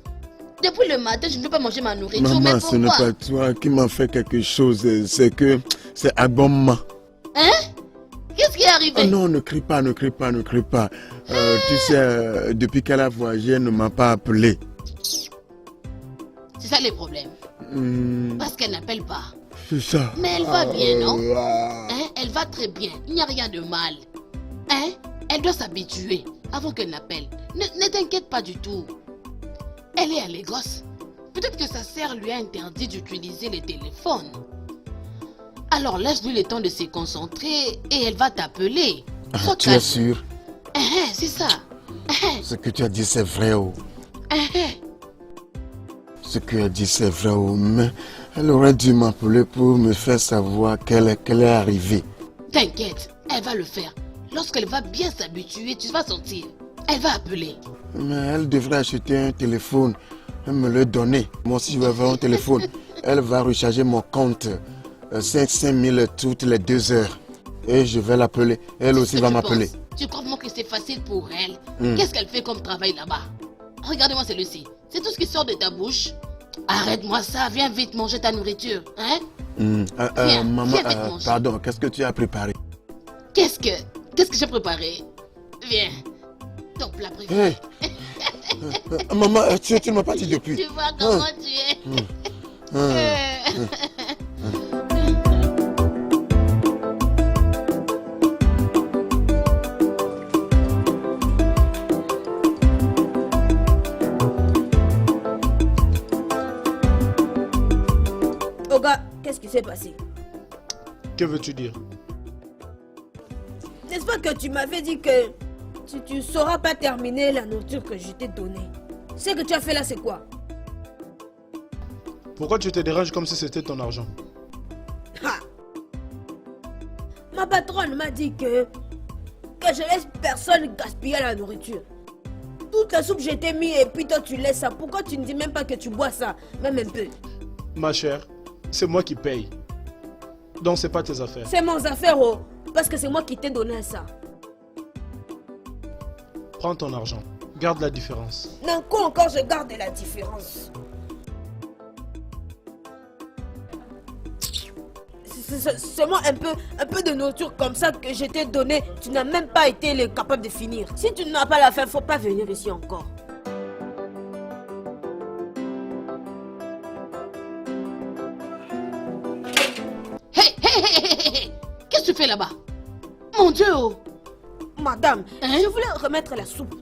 Depuis le matin, je ne veux pas manger ma nourriture. Maman, mais ce n'est pas toi qui m'a fait quelque chose. C'est que c'est Agboma. Hein? Qu'est-ce qui est arrivé? Oh non, ne crie pas, ne crie pas, ne crie pas. Tu sais, depuis qu'elle a voyagé, elle ne m'a pas appelé. C'est ça le problème. Parce qu'elle n'appelle pas. C'est ça. Mais elle va bien, non? Hein? Elle va très bien. Il n'y a rien de mal. Hein? Elle doit s'habituer avant qu'elle n'appelle. Ne t'inquiète pas du tout. Elle est à Lagos. Peut-être que sa sœur lui a interdit d'utiliser les téléphones. Alors laisse-lui le temps de se concentrer et elle va t'appeler. Ah, tu es sûr? C'est ça. Ce que tu as dit, c'est vrai. Oh. Ce que tu as dit, c'est vrai. Oh. Mais elle aurait dû m'appeler pour me faire savoir qu'elle est arrivée. T'inquiète, elle va le faire. Lorsqu'elle va bien s'habituer, tu vas sentir. Elle va appeler. Mais elle devrait acheter un téléphone et me le donner. Moi aussi, je vais avoir un téléphone. Elle va recharger mon compte 5 000 toutes les 2 heures. Et je vais l'appeler. Elle aussi va m'appeler. Tu crois vraiment que c'est facile pour elle? Qu'est-ce qu'elle fait comme travail là-bas? Regarde-moi celui-ci. C'est tout ce qui sort de ta bouche. Arrête-moi ça. Viens vite manger ta nourriture. Hein? Viens, maman, viens vite manger. pardon, qu'est-ce que tu as préparé? Qu'est-ce que j'ai préparé? Viens. Ton plat préféré. Hey. Maman, tu ne m'as pas dit depuis. Tu vois comment tu es. Oga, qu'est-ce qui s'est passé? Que veux-tu dire? N'est-ce pas que tu m'avais dit que tu ne sauras pas terminer la nourriture que je t'ai donnée? Ce que tu as fait là, c'est quoi? Pourquoi tu te déranges comme si c'était ton argent? Ha! Ma patronne m'a dit que je laisse personne gaspiller la nourriture. Toute la soupe, je t'ai mis et puis toi tu laisses ça. Pourquoi tu ne dis même pas que tu bois ça? Même un peu. Ma chère, c'est moi qui paye. Donc c'est pas tes affaires. C'est mon affaire, oh. Parce que c'est moi qui t'ai donné ça. Prends ton argent. Garde la différence. Non, quoi encore je garde la différence. C'est seulement un peu de nourriture comme ça que je t'ai donné. Tu n'as même pas été capable de finir. Si tu n'as pas la faim, faut pas venir ici encore. Hé, qu'est-ce que tu fais là-bas? Mon Dieu, oh. Madame, je voulais remettre la soupe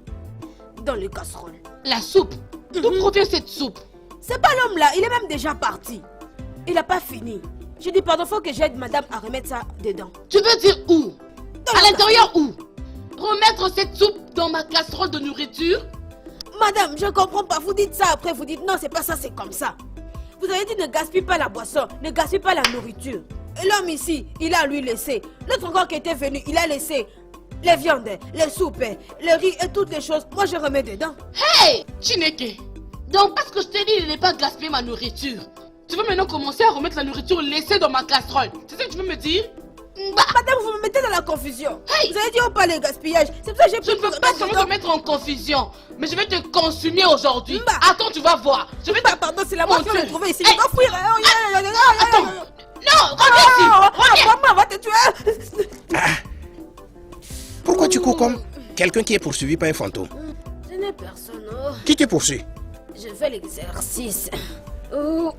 dans les casseroles. La soupe? D'où provient cette soupe? C'est pas l'homme là, il est même déjà parti. Il n'a pas fini. Je dis pardon, faut que j'aide madame à remettre ça dedans. Tu veux dire où? À l'intérieur où? Remettre cette soupe dans ma casserole de nourriture? Madame, je comprends pas. Vous dites ça après, vous dites non, c'est pas ça, c'est comme ça. Vous avez dit ne gaspille pas la boisson, ne gaspille pas la nourriture. Et l'homme ici, il a lui laissé. L'autre encore qui était venu, il a laissé les viandes, les soupes, le riz et toutes les choses. Moi, je remets dedans. Hey, Chineke! Donc, parce que je t'ai dit de ne pas gaspiller ma nourriture, tu veux maintenant commencer à remettre la nourriture laissée dans ma casserole? C'est ça que tu veux me dire? Madame, vous me mettez dans la confusion. Hey. Vous avez dit on parle de gaspillage. C'est pour ça que j'ai Je ne peux pas seulement te mettre en confusion, mais je vais te consumer aujourd'hui. Attends, tu vas voir. Je vais pardon, c'est la moi qui l'ai trouvé ici. Je vais fuir. Attends. Non, reviens. Maman va te tuer. Pourquoi tu cours comme quelqu'un qui est poursuivi par un fantôme? Je n'ai personne. Oh. Qui te poursuit? Je fais l'exercice. Oh.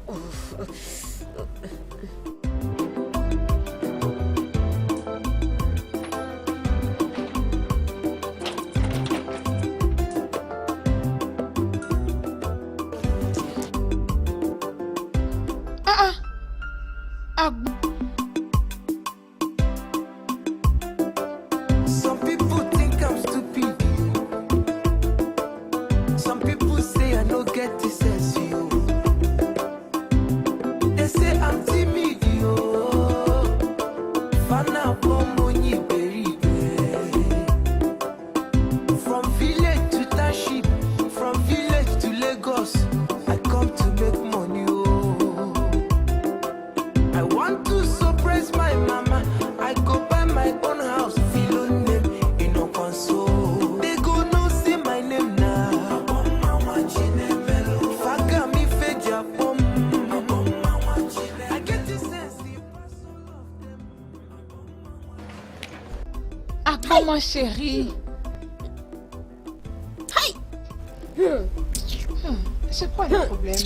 Some people think I'm stupid. Some people say I no get the sense, yo. They say I'm timid, yo. Fana bomoni beribe. From village to township, from village to Lagos, I come to make money, oh. I want to surprise my mama. I go buy my own house. Feel name in no console. They go no say my name now. Faga mi feja pom. I get the sense. Attends, ma chérie. C'est quoi le problème?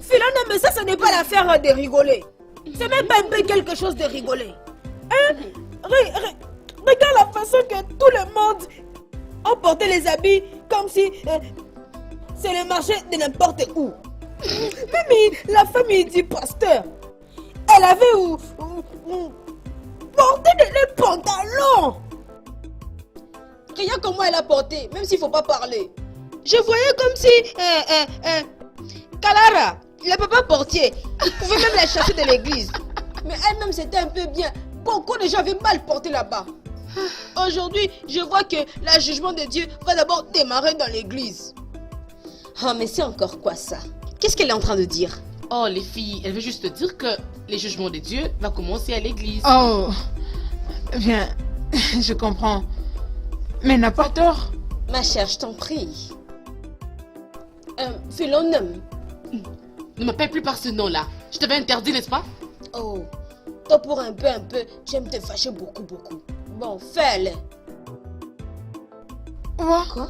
Philomène, mais ça, ce n'est pas l'affaire de rigoler. C'est même pas un peu quelque chose de rigoler. Hein? Regarde la façon que tout le monde a porté les habits comme si c'est le marché de n'importe où. Même la famille du pasteur, elle avait porté des pantalons. Rien comme moi elle a porté, même s'il ne faut pas parler. Je voyais comme si Kalara, le papa portier, il pouvait même la chasser de l'église. Mais elle-même c'était un peu bien. Beaucoup de gens avaient mal porté là-bas. Aujourd'hui, je vois que le jugement de Dieu va d'abord démarrer dans l'église. Oh, mais c'est encore quoi ça? Qu'est-ce qu'elle est en train de dire? Oh, les filles, elle veut juste te dire que les jugements de Dieu vont commencer à l'église. Oh, bien, je comprends. Mais n'a pas tort. Ma chère, je t'en prie. Philonum. Ne m'appelle plus par ce nom-là. Je t'avais interdit, n'est-ce pas? Oh, toi pour un peu, tu aimes te fâcher beaucoup. Bon, fais-le. Quoi?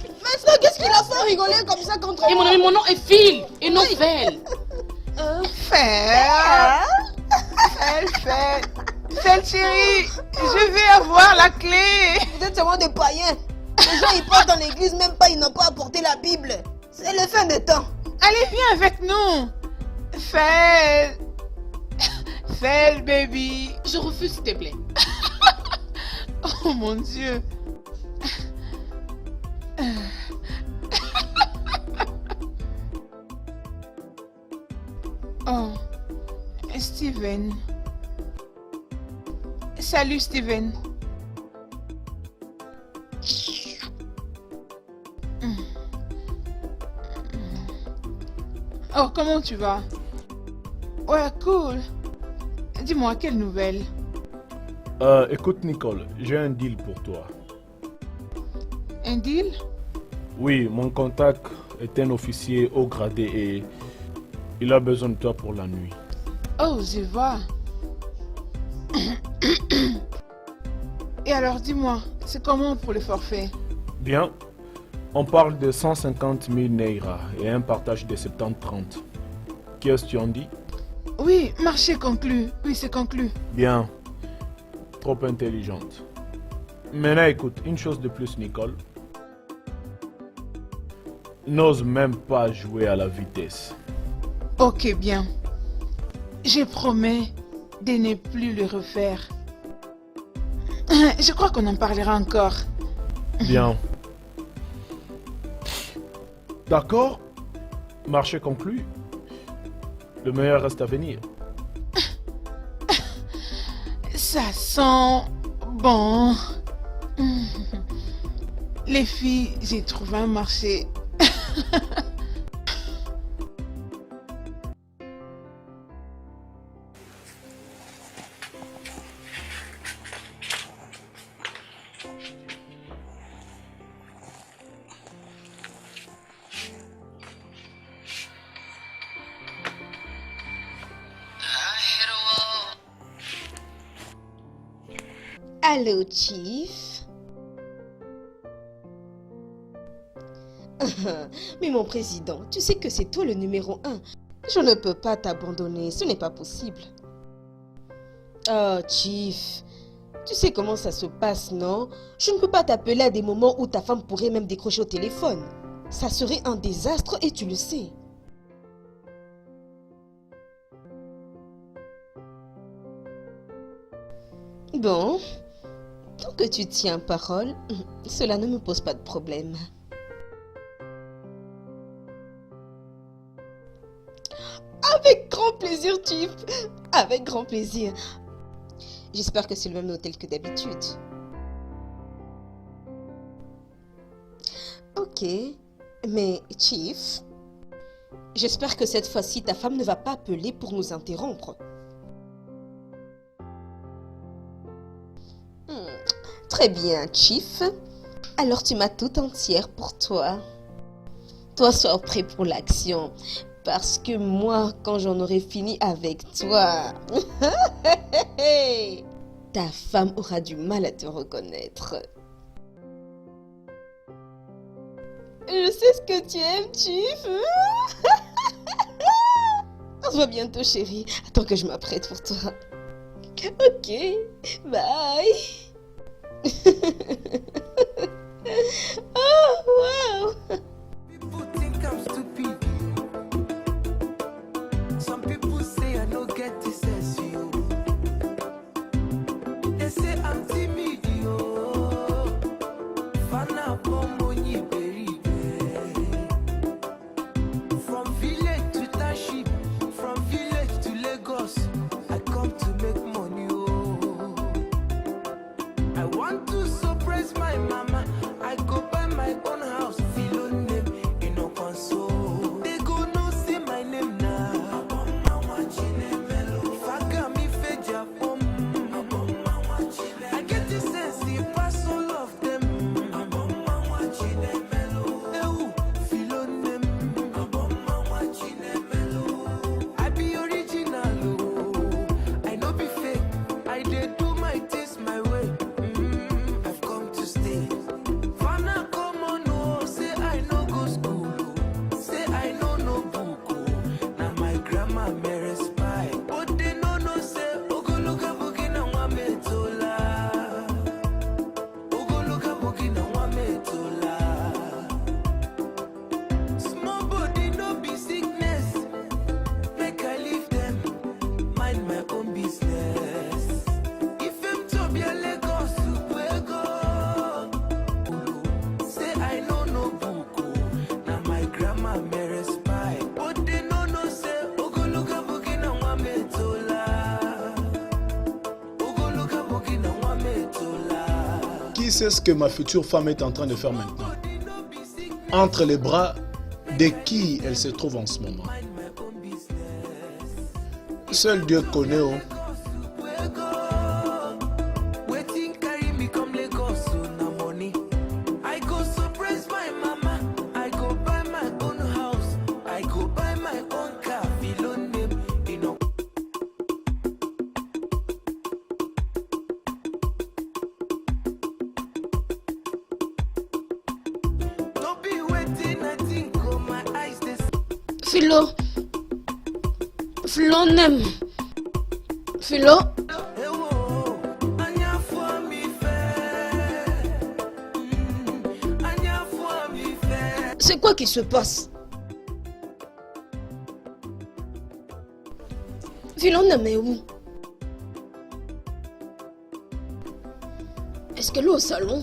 Mais frère, qu'est-ce qu'il a fait rigoler comme ça contre moi? Et mon ami, mon nom est Phil et non Fel. Fel chérie, je vais avoir la clé. Vous êtes seulement des païens. Les gens ils partent dans l'église, même pas, ils n'ont pas apporté la Bible. C'est le fin de temps. Allez, viens avec nous. Fel, baby. Je refuse, s'il te plaît. Oh mon Dieu. Oh, Steven. Salut, Steven. Oh, comment tu vas? Ouais, cool. Dis-moi, quelle nouvelle? Écoute Nicole, j'ai un deal pour toi. Un deal? Oui, mon contact est un officier haut gradé et il a besoin de toi pour la nuit. Oh, je vois. Et alors, dis-moi, c'est comment pour le forfait? Bien, on parle de 150 000 Naira et un partage de 70-30. Qu'est-ce que tu en dis? Oui, marché conclu. Oui, c'est conclu. Bien, trop intelligente. Maintenant écoute, une chose de plus Nicole. N'ose même pas jouer à la vitesse. Ok, bien. Je promets de ne plus le refaire. Je crois qu'on en parlera encore. Bien. D'accord? Marché conclu. Le meilleur reste à venir. Ça sent bon. Les filles, j'ai trouvé un marché. Allô, Chief. Mais mon président, tu sais que c'est toi le numéro 1. Je ne peux pas t'abandonner, ce n'est pas possible. Oh, Chief, tu sais comment ça se passe, non? Je ne peux pas t'appeler à des moments où ta femme pourrait même décrocher au téléphone. Ça serait un désastre et tu le sais. Bon, tant que tu tiens parole, cela ne me pose pas de problème. Avec grand plaisir, Chief. Avec grand plaisir. J'espère que c'est le même hôtel que d'habitude. Ok, mais Chief, j'espère que cette fois-ci, ta femme ne va pas appeler pour nous interrompre. Très bien, Chief. Alors tu m'as tout entière pour toi. Toi, sois prêt pour l'action. Parce que moi, quand j'en aurai fini avec toi, ta femme aura du mal à te reconnaître. Je sais ce que tu aimes, Chief. On se voit bientôt, chérie. Attends que je m'apprête pour toi. Ok, bye. Oh, wow. People think I'm stupid. Some people say I don't get this sense, yo. They say I'm timid, yo. Fana pomoni beribe. From village to township, from village to Lagos, I come to make money, yo. I want to surprise my mama. I go buy my own house. Filo name, you know, console. They go no say my name now. If I got me fed up, I get this sense, the pass all of them. Filo name, I be original, oh. I no be fake. I did do my taste my way. I've come to stay. Fana come on, oh, say I no go school, oh. Say I no book, oh. Now my grandma marry spy, but they no say Ogologa bogi na wame tola. Ogologa bogi na wame tola. Small body no be sickness. Make I leave them, mind my own business. If I'm to be a Lagos to go, say I no book, oh. Now my grandma marry spy, but they no say Ogologa bogi na wame tola. Ogologa bogi na wame tola. Qui sait ce que ma future femme est en train de faire maintenant? Entre les bras de qui elle se trouve en ce moment? Seul Dieu connaît. Oh. Waiting carry me come Lagos, so na money. I go surprise my mama. I go buy my own house. I go buy my own car. Feel on name, you know. Don't be waiting, I think oh my eyes this. Philo. Philo n'aime. Philo. C'est quoi qui se passe? Philonem est où? Est-ce qu'elle est au salon?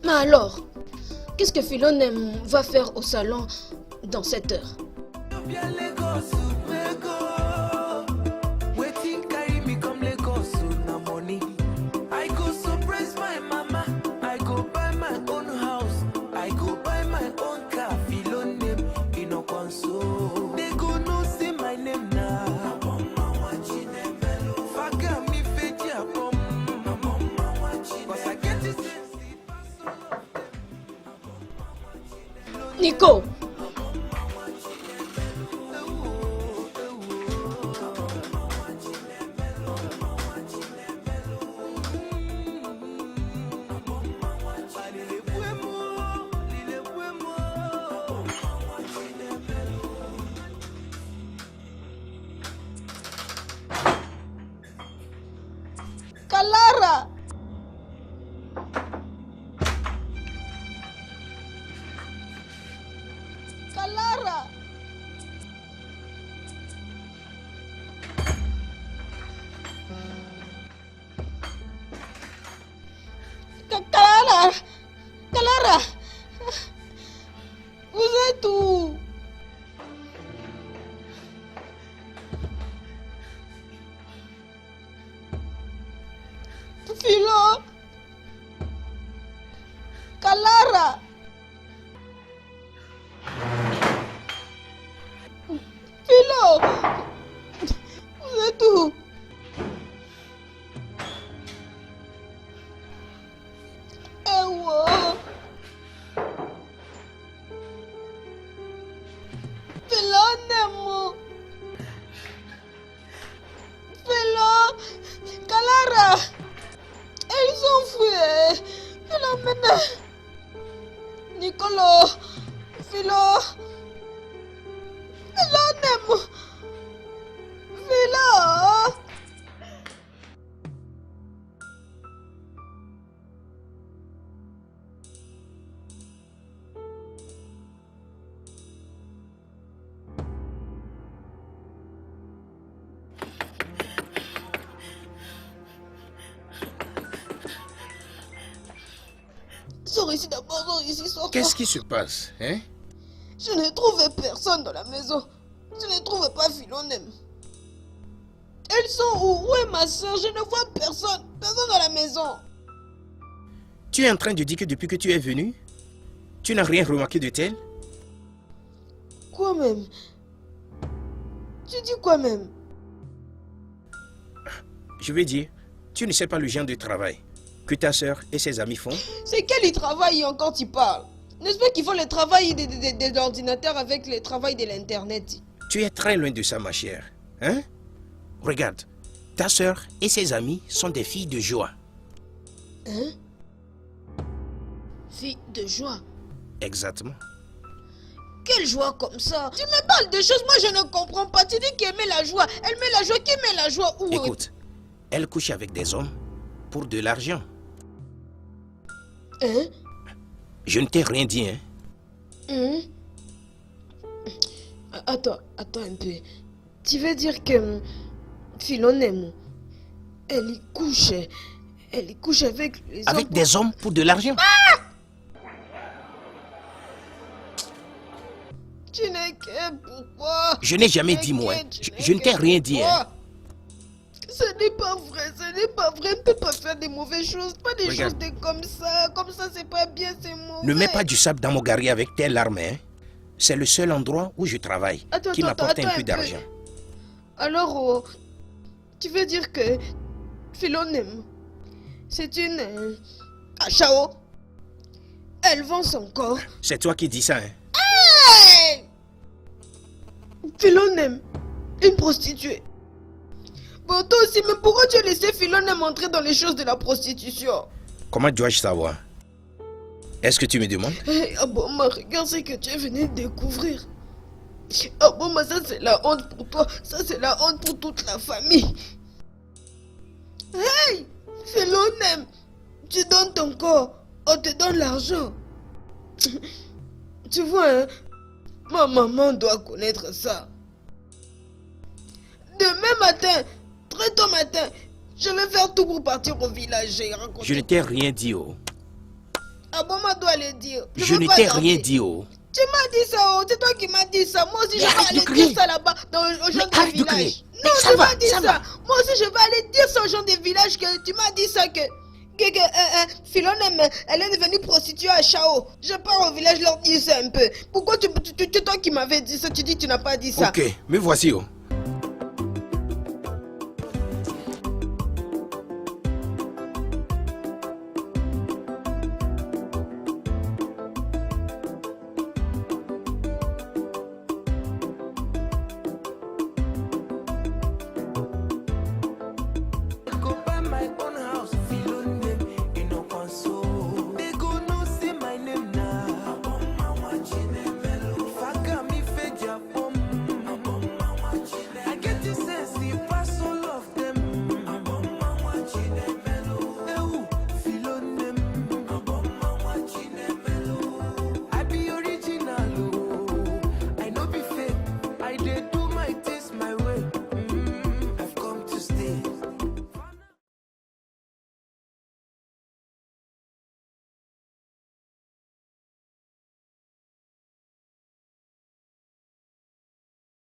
Mais alors, qu'est-ce que Philonem va faire au salon dans cette heure? Waiting carry me come Lagos, so na money. I go surprise my mama. I go buy my own house. I go buy my own car. Feel on name, you know console. They go no say my name now. Faga me feji abom. Cause I get this. Nico! Kalara! Kalara! Kalara! Kalara! Vous êtes où? Philo! Kalara! Philo! Vous êtes où? Eh wow! Philo, Nemo! Philo! Kalara! Ils ont fui. Philomène. Nicolo. Philo. Philo Nemo. Philo. Sors ici d'abord, sors ici, sors. Qu'est-ce qui se passe, hein? Je n'ai trouvé personne dans la maison. Je ne trouve pas Philonem. Elles sont où? Où est ma soeur? Je ne vois personne. Personne dans la maison. Tu es en train de dire que depuis que tu es venu, tu n'as rien remarqué de tel? Quoi même? Tu dis quoi même? Je veux dire, tu ne sais pas le genre de travail que ta sœur et ses amis font? C'est quel travail encore tu parles? N'est-ce pas qu'il faut le travail de l'ordinateur avec le travail de l'internet? Tu es très loin de ça, ma chère. Hein? Regarde, ta sœur et ses amis sont des filles de joie. Hein? Fille de joie? Exactement. Quelle joie comme ça? Tu me parles de choses, moi je ne comprends pas. Tu dis qu'elle met la joie. Elle met la joie, qui met la joie? Où? Écoute, elle couche avec des hommes pour de l'argent. Hein? Je ne t'ai rien dit, hein? Hein? Attends un peu. Tu veux dire que Philonem, elle y couche avec les hommes? Avec des hommes pour de l'argent? Ah! Tu n'es que pourquoi? Je n'ai jamais dit moi. Je ne t'ai rien dit, hein? Ce n'est pas vrai, ce n'est pas vrai. On ne peut pas faire des mauvaises choses, pas des Regarde. choses comme ça. Comme ça, c'est pas bien, c'est mauvais. Ne mets pas du sable dans mon gari avec tes larmes, hein? C'est le seul endroit où je travaille qui m'apporte un peu d'argent. Alors, oh, tu veux dire que Philonem, c'est une Chao. Elle vend son corps. C'est toi qui dis ça, hein? Hey! Philonem, une prostituée. Bon, toi aussi, mais pourquoi tu as laissé Philonem entrer dans les choses de la prostitution? Comment dois-je savoir? Est-ce que tu me demandes? Hey, Aboma, regarde ce que tu es venu découvrir. Aboma, ça c'est la honte pour toi. Ça c'est la honte pour toute la famille. Hey! Philonem, tu donnes ton corps, on te donne l'argent. Tu vois, hein? Ma maman doit connaître ça. Demain matin, très tôt matin, je vais faire tout pour partir au village et raconter. Je ne t'ai rien dit, oh. Aboma doit le dire. Je ne t'ai rien dit, oh. Tu m'as dit ça, oh. C'est toi qui m'as dit ça. Moi aussi, je vais aller dire ça là-bas aux gens du village. Non, tu m'as dit ça. Moi aussi, je vais aller dire ça aux gens des villages que tu m'as dit ça que Philonem, elle est devenue prostituée à Chao. Je pars au village leur dire ça un peu. Pourquoi c'est toi qui m'avais dit ça? Tu dis que tu n'as pas dit ça. Ok, me voici, oh.